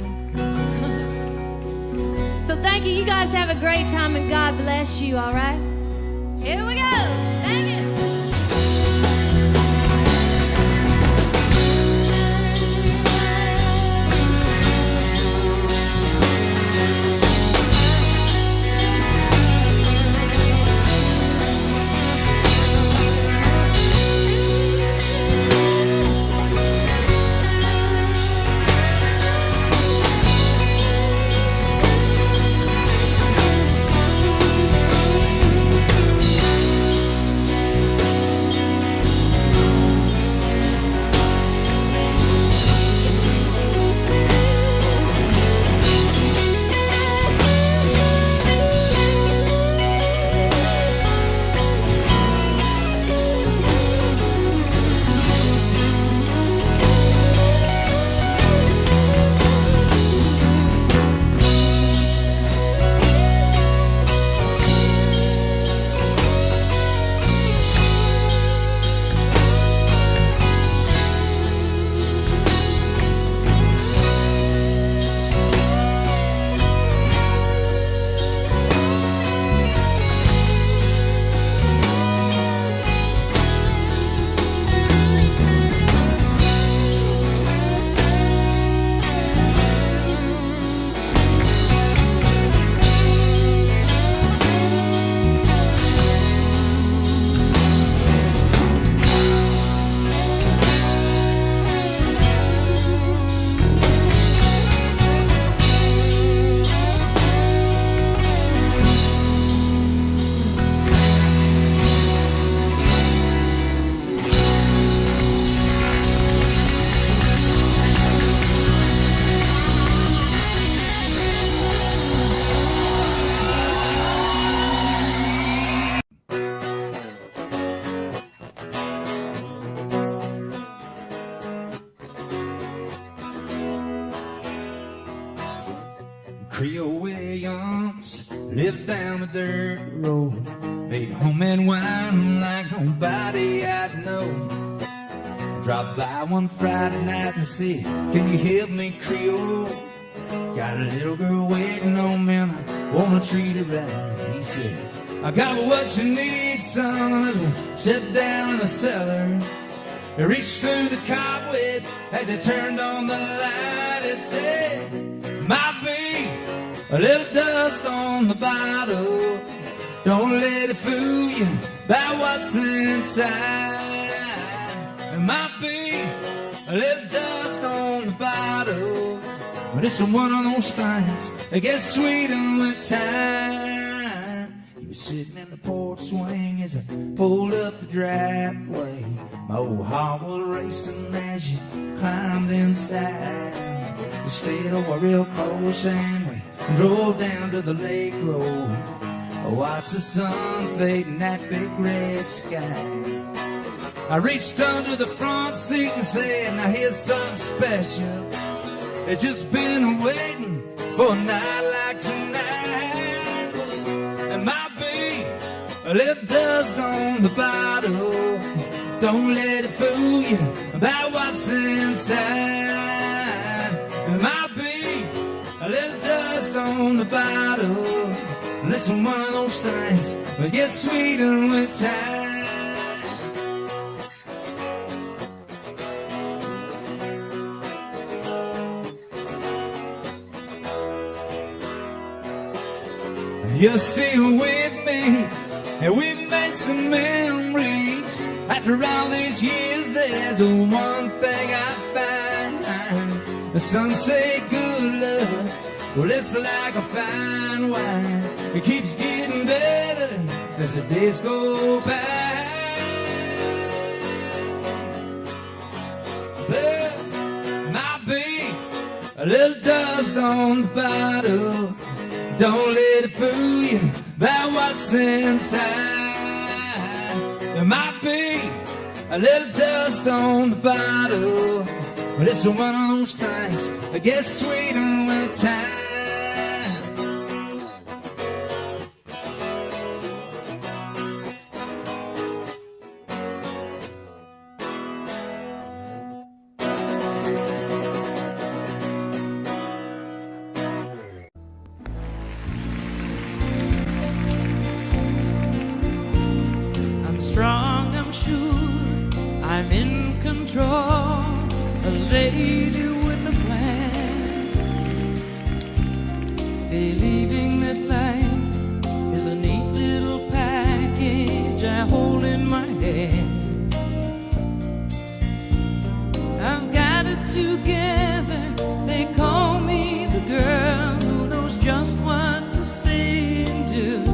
So thank you. You guys have a great time and God bless you, all right? Here we go. Thank you. Creole Williams lived down the dirt road, made homemade wine like nobody I'd know. Dropped by one Friday night and said, can you help me, Creole? Got a little girl waiting on me and I wanna treat her right. He said, I got what you need, son, as we sit down in the cellar. He reached through the cobwebs as he turned on the light. He said, might be a little dust on the bottle. Don't let it fool you by what's inside. It might be a little dust on the bottle, but it's one of those things that gets sweeter with time. He was sitting in the porch swing as I pulled up the driveway. My old heart was racing as you climbed inside. We stayed over real close and we drove down to the lake road. I watched the sun fade in that big red sky. I reached under the front seat and said, now here's something special. It's just been waiting for a night like tonight. It might be a little dust on the bottle. Don't let it fool you about what's inside. It might be a little dust on the bottle. Listen, one of those things that gets sweeter with time. You're still with me, and we've made some memories. After all these years, there's one thing I find. The sun say good love, well, it's like a fine wine. It keeps getting better as the days go by. But might be a little dust on the bottle. Don't let it fool you by what's inside. There might be a little dust on the bottle, but it's one of those things that gets sweeter with time. Strong, I'm sure I'm in control, a lady with a plan, believing that life is a neat little package I hold in my hand. I've got it together, they call me the girl who knows just what to say and do.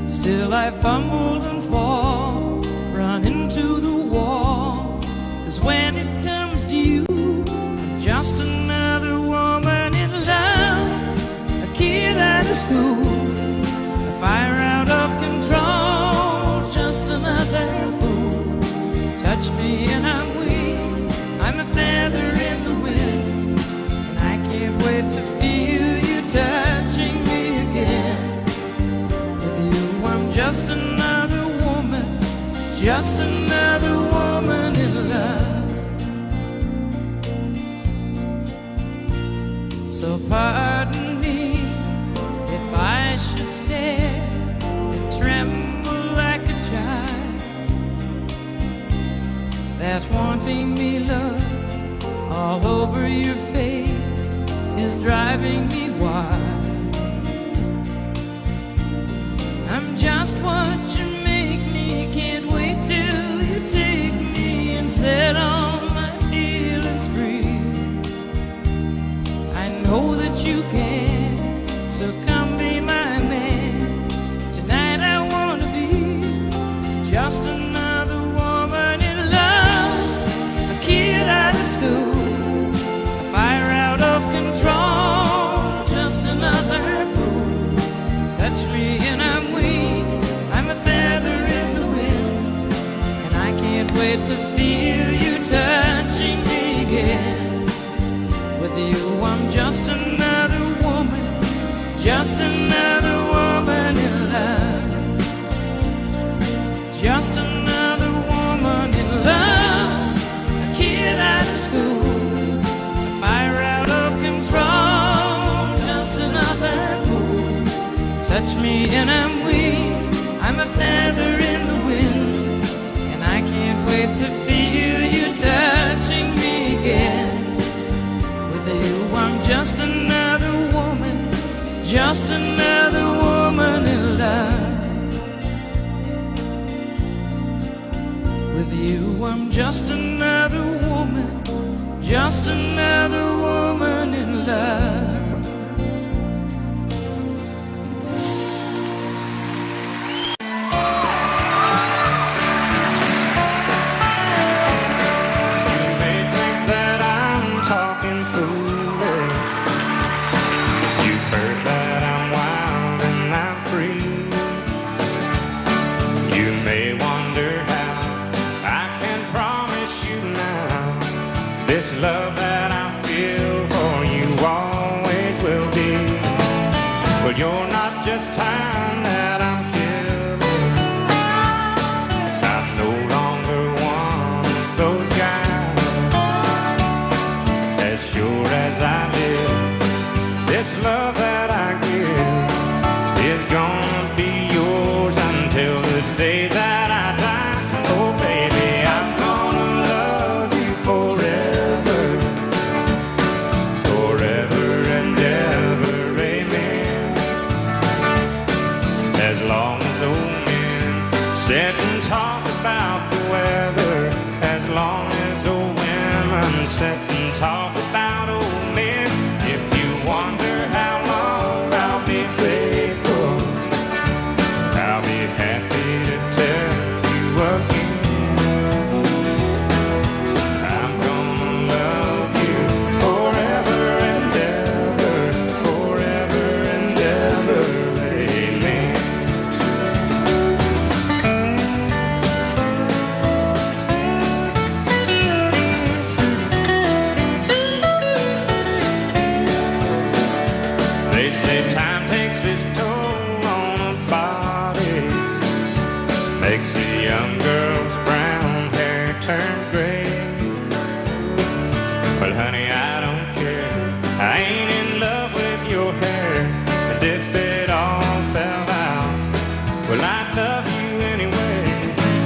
Still I fumble and fall, run into the wall. 'Cause when it comes to you, I'm just another woman in love, a kid out of school, a fire out of control, just another fool. Touch me and I'm weak, I'm a feather in the wind, and I can't wait to feel you touching me again. Just another woman, just another woman in love. So pardon me if I should stare and tremble like a child. That wanting me love all over your face is driving me wild. I'm just what you make me, can't wait till you take me and set all my feelings free. I know that you can, so come be my man. Tonight I wanna be just another woman in love, a kid out of school, a fire out of control, just another fool. Touch me and I'm weak, I'm a feather in the wind, and I can't wait to feel you touching me again. With you I'm just another woman touch me and I'm weak. I'm a feather in the wind, and I can't wait to feel you touching me again. With you I'm just another woman, just another woman in love. With you I'm just another woman, just another woman in love. Love that I feel for you always will be. But you're not just time that I'm killing. I'm no longer one of those guys. As sure as I live, this love that I give is gonna be yours until the day that I die. Oh baby, I'm gonna love you forever. As long as old men sit and talk about the weather, as long as old women sit and talk about old men. If you wonder how long I'll be faithful, I'll be happy to tell you again. I'm gonna love you forever and ever, forever and ever. Amen. They say time takes its toll on a body, makes a young girl's brown hair turn gray. Well, honey, I don't care. I ain't in love with your hair. And if it all fell out, well, I'd love you anyway.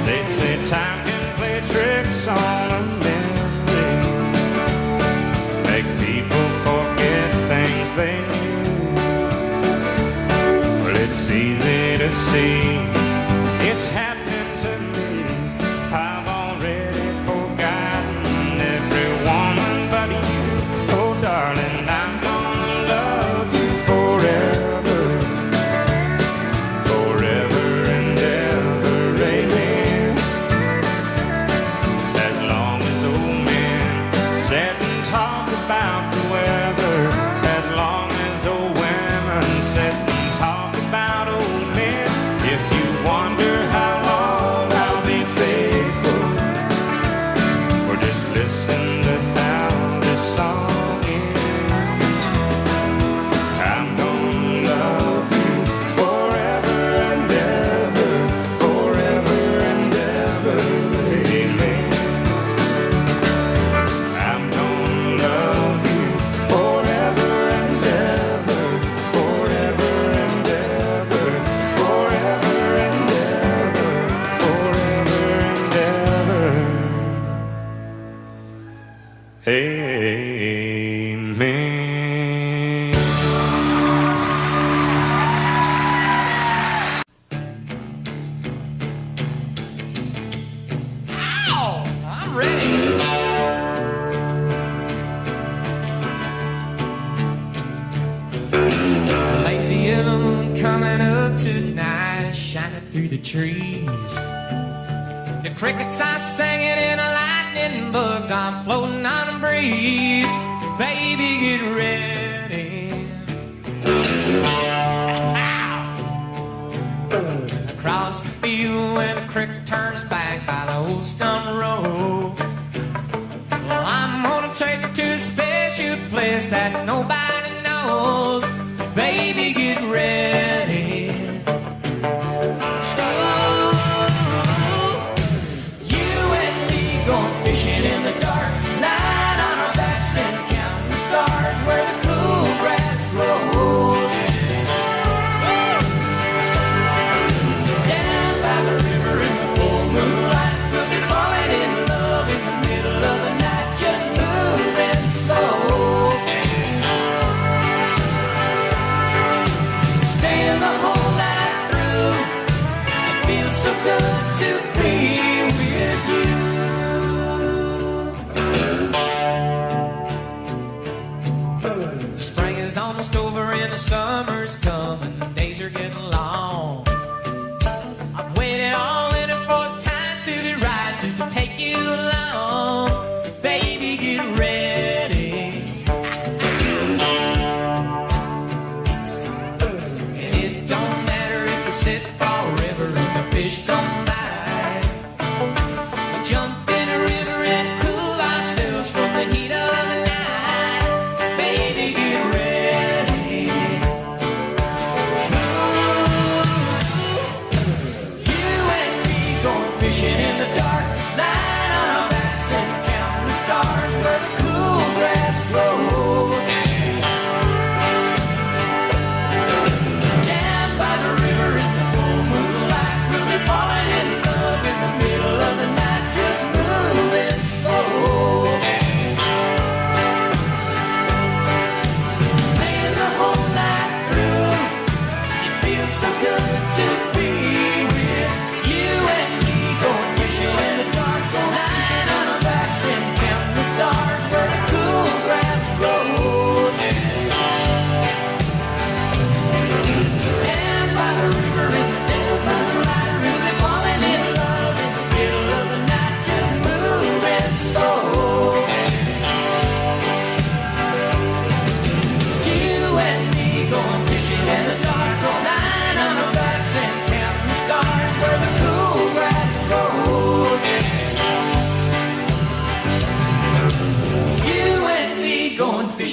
They say time can play tricks on a memory, make people forget things they knew. It's easy to see, it's happening to me. I've already forgotten every woman but you. Oh darling, I'm gonna love you forever, forever and ever, amen. As long as old men sit and talk about the weather, as long as old women sit and talk about old men. If you wonder how long I'll be faithful, or just listen to how this song ends. I'm gonna love you forever and ever, forever and ever, amen. I'm gonna love you forever and ever, forever and ever, forever and ever, forever and ever, amen. I'm ready. Lazy yellow moon coming up tonight, shining through the trees. The crickets are singing and the lightning bugs are floating on a breeze. Baby, get ready. Across the field where the creek turns back by the old stone road. Well, I'm gonna take you to a special place that nobody knows. Baby, get ready. Ooh, you and me going fishing in the dark, lying on our backs and counting the stars where the cool grass grows.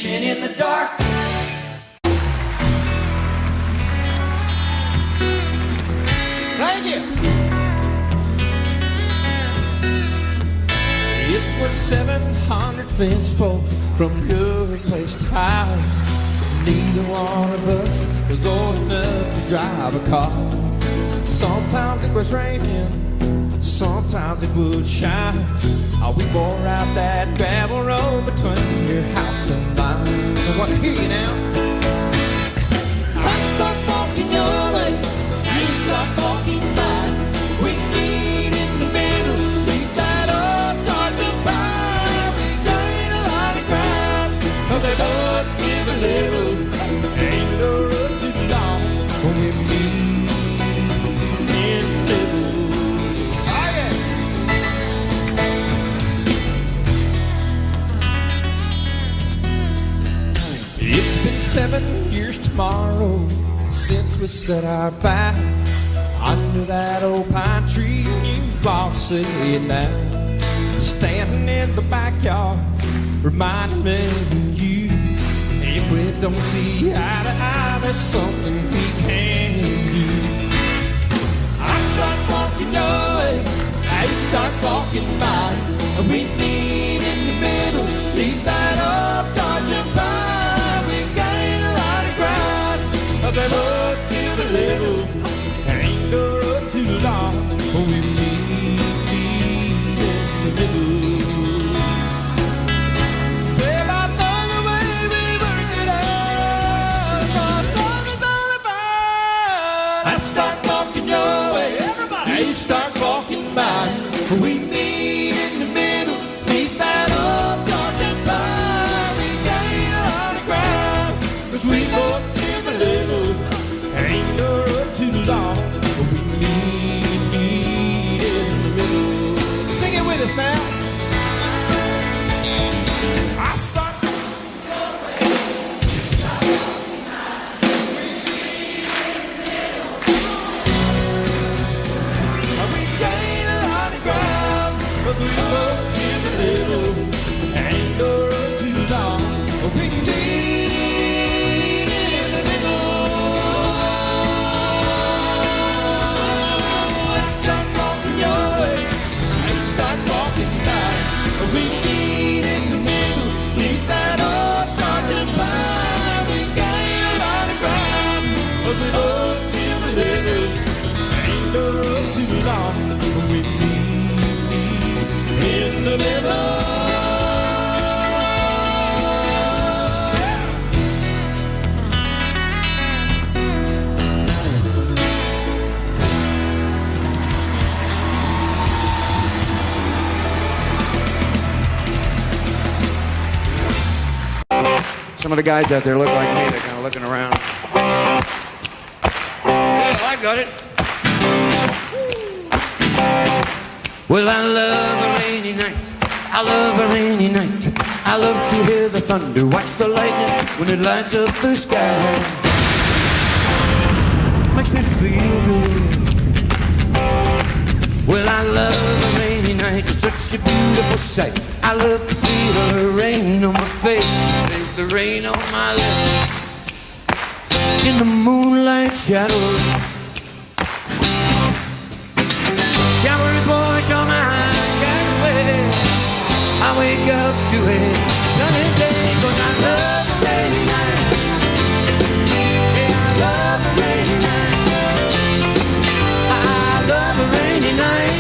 Wishing in the dark. Thank you. It was 700 fence posts from your place to ours. Neither one of us was old enough to drive a car. Sometimes it was raining, sometimes it would shine. We wore out that gravel road between your house and mine. I want to hear you now. I start walking your way, you start walking mine. We meet in the middle, leave that old Georgia pine. We gain a lot of ground, but they both give a little. Ain't no road too long when we meet in the middle. Oh yeah. It's been 7 years tomorrow since we set our vows under that old pine tree. You ought to see it now, standing in the backyard, reminding me of you. If we don't see eye to eye, there's something we can do. I start walking your way, I start walking mine. We meet in the middle, leave that old Georgia pine. We gain a lot of ground, but they both give a little. Ain't no road too long when we meet in the middle. Well, I know the way we work it out, our love is only fine. I start walking your way, everybody. You start walking mine. We meet in the middle, meet that old Georgia pine. We gain a lot of ground, 'cause we both give a little. Ain't no road too long, but we meet in the middle. Sing it with us now. I start. We gain a lot of ground, but we both give a little. Ain't no road too long, but we meet in the middle. I start walking your way, I start walking back. We meet in the middle, leave that old Georgia pine. We gain a lot of ground, but we both give a little. Ain't no road too long, but we meet in the middle. Some of the guys out there look like me. They're kind of looking around. Yeah, I got it. Well, I love a rainy night. I love a rainy night. I love to hear the thunder, watch the lightning when it lights up the sky. Makes me feel good. Well, I love a rainy night. It's such a beautiful sight. I love to feel the rain on my face. There's the rain on my lips. In the moonlight shadows, showers wash all my cares away. I wake up to a sunny day, 'cause I love a rainy night. Yeah, I love a rainy night. I love a rainy night.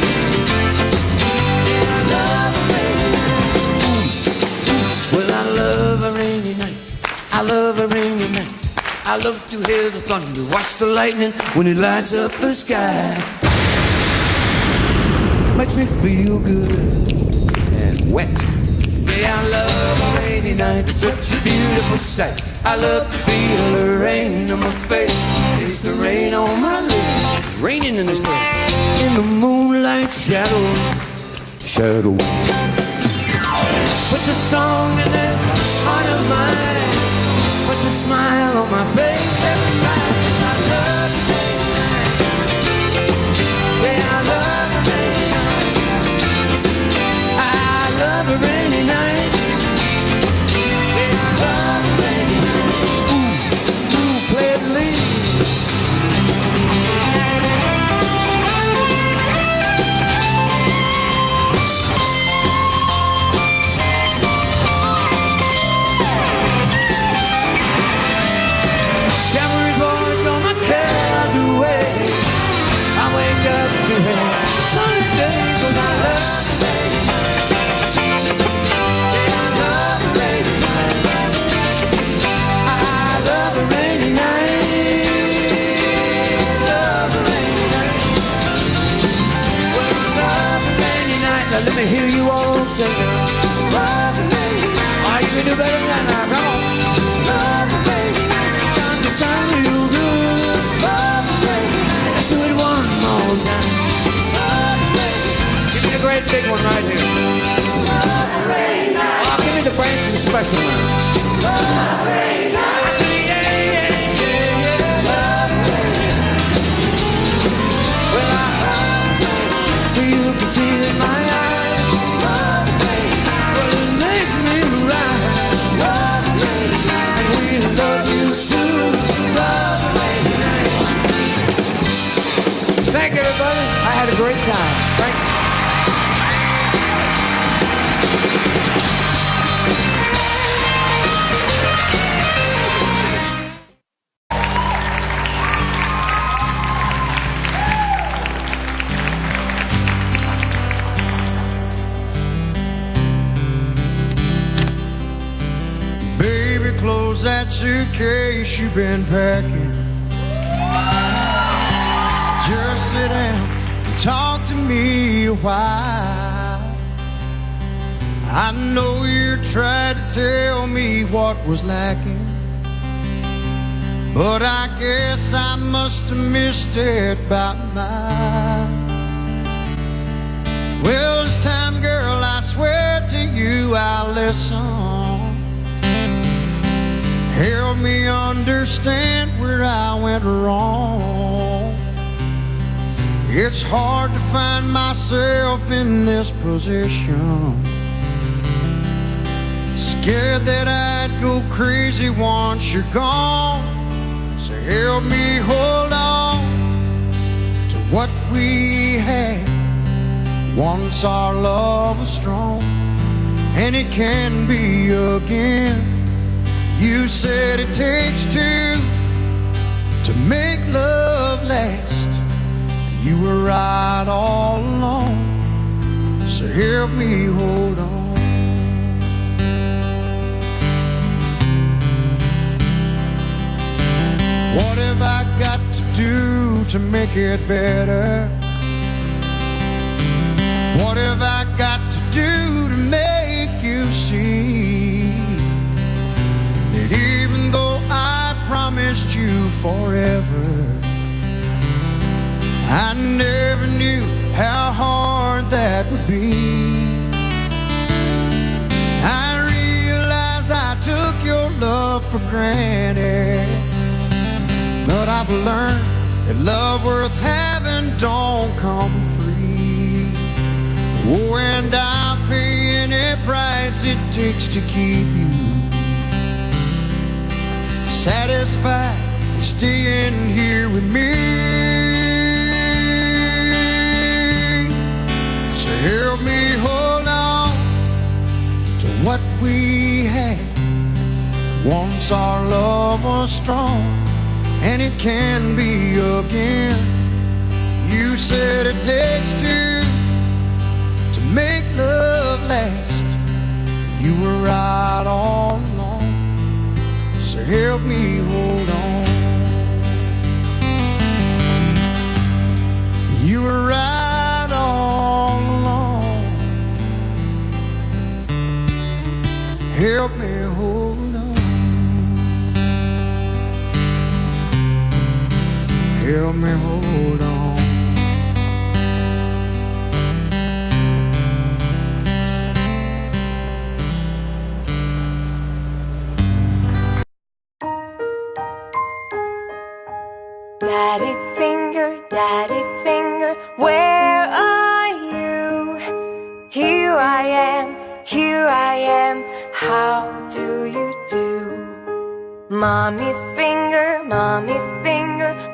Yeah, I love a rainy night. Well, I love a rainy night. I love a rainy night. I love to hear the thunder, watch the lightning when it lights up the sky. Makes me feel good and wet. Yeah, I love a rainy night. It's such a beautiful sight. I love to feel the rain on my face, taste the rain on my lips. It's raining in this place. In the moonlight shadows, shadows. Put a song in this heart of mine. Put a smile on my face every time. 'Cause I love a rainy night. Yeah, I love a rainy night. I love a rainy night. Yeah, I love do better than that now. Come on. Love the way you done to sound real good. Love the way. Let's do it one more time. Love the way. Give me the great big one right here. Love the way now. Oh, give me the Branson special now. Love the way now. I say yeah, yeah, yeah, yeah. Love the way. Well, you can see it in my eyes. Love the way. Well, it makes me right. Love the way. And we love you too. Love the way. Thank you, everybody. I had a great time. Thank you. Close that suitcase you've been packing. Just sit down and talk to me a while. I know you tried to tell me what was lacking, but I guess I must have missed it by mile. Well, this time, girl, I swear to you I'll listen. Help me understand where I went wrong. It's hard to find myself in this position. Scared that I'd go crazy once you're gone. So help me hold on to what we had once our love was strong. And it can be again. You said it takes two to make love last. You were right all along. So help me hold on. What have I got to do to make it better? What have I got to do to make you see that even though I promised you forever, I never knew how hard that would be. I realize I took your love for granted, but I've learned that love worth having don't come free. Oh, and I'll pay any price it takes to keep you satisfied and staying here with me. So help me hold on to what we had once our love was strong. And it can be again. You said it takes two to make love last. You were right all along. So help me hold on. You were right all along. Help me hold on. Help me hold on. Daddy finger, where are you? Here I am, how do you do? Mommy finger,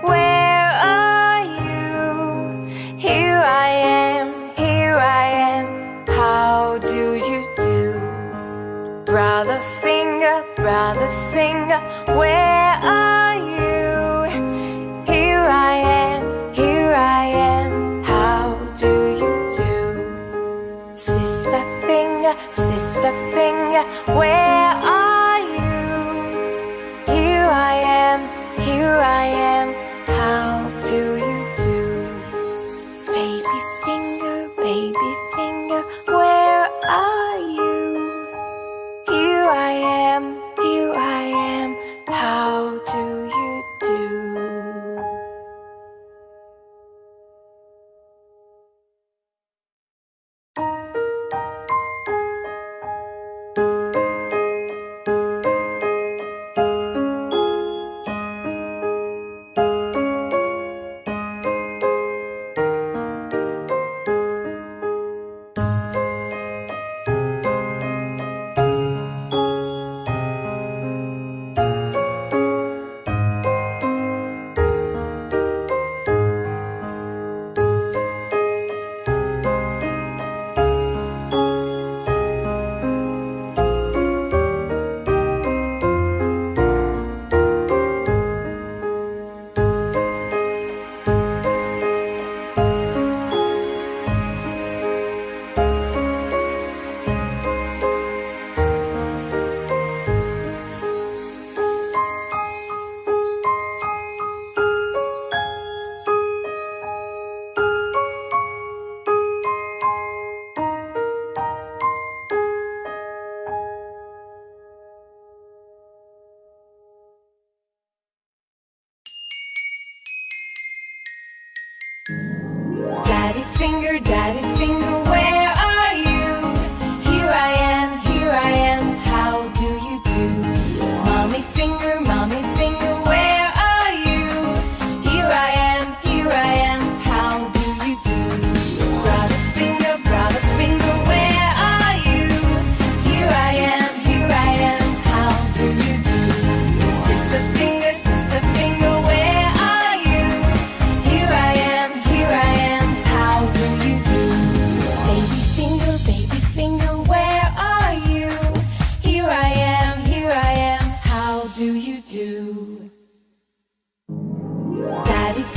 where are you? Here I am, how do you do? Brother finger, where are you? Here I am, how do you do? Sister finger, where are you? Here I am, how do you do? Baby finger, where are you? Here I am.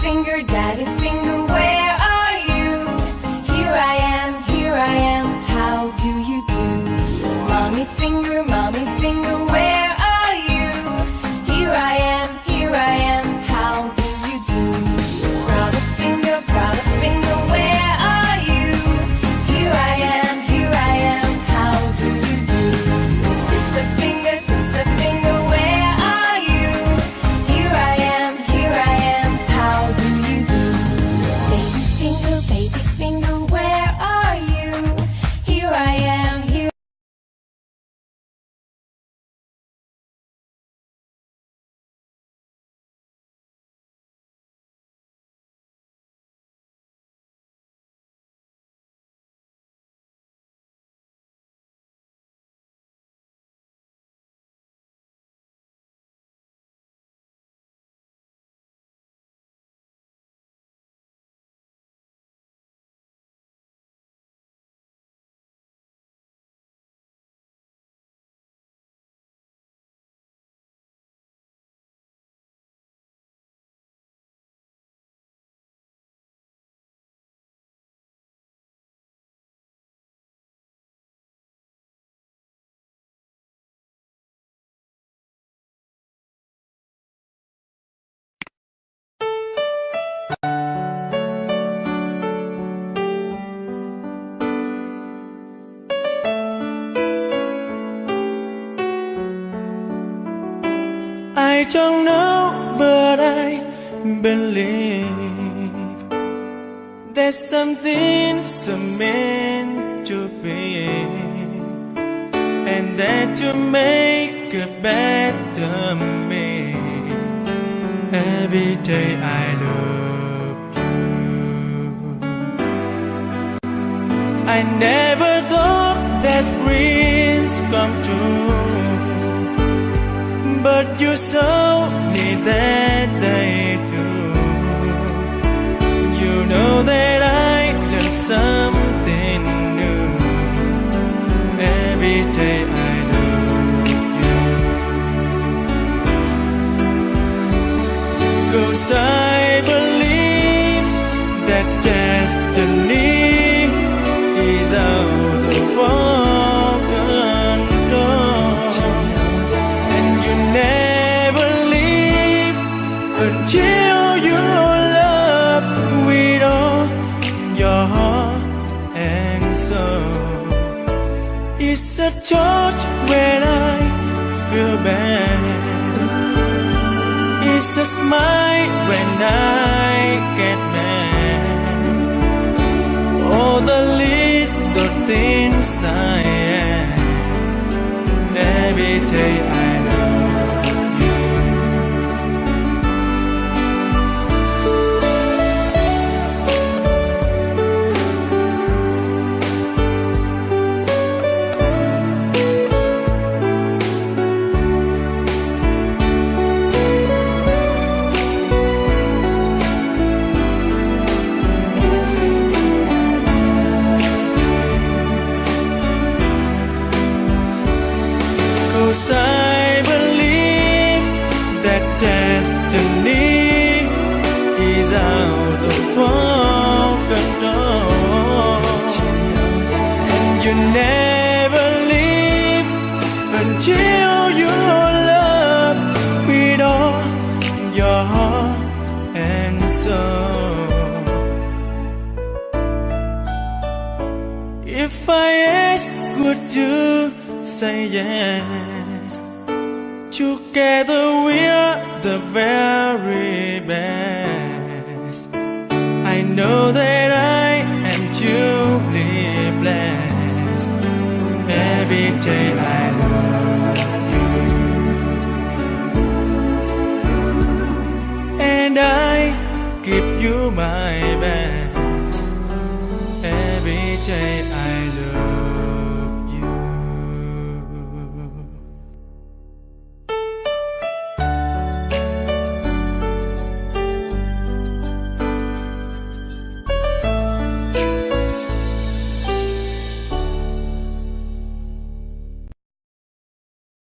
daddy finger, where are you? Here I am, how do you do? Mommy finger, where are you? Here I am, how do you do? Brother finger, where are you? Here I am, how do you do? Sister finger, where are you? Here I am, how do you do? Baby finger, where are you? Here I am, I don't know, but I believe there's something so meant to be, and that to make a better me. Every day I love you. I never thought that dreams come true, but you saw me that day too. You know that I learned something new. Every day I love you. 'Cause I believe that destiny is out of our control, and you never leave until you love with all your heart and soul. It's a touch when I feel bad, it's a smile when I get mad. All the little things I am. Every day I love you. Cause I believe that destiny is out of our control, and you never leave until you love with all your heart and soul. If I ask, would you say yes? Together we're the very best. I know that I am truly blessed. Every day I love you, and I give you my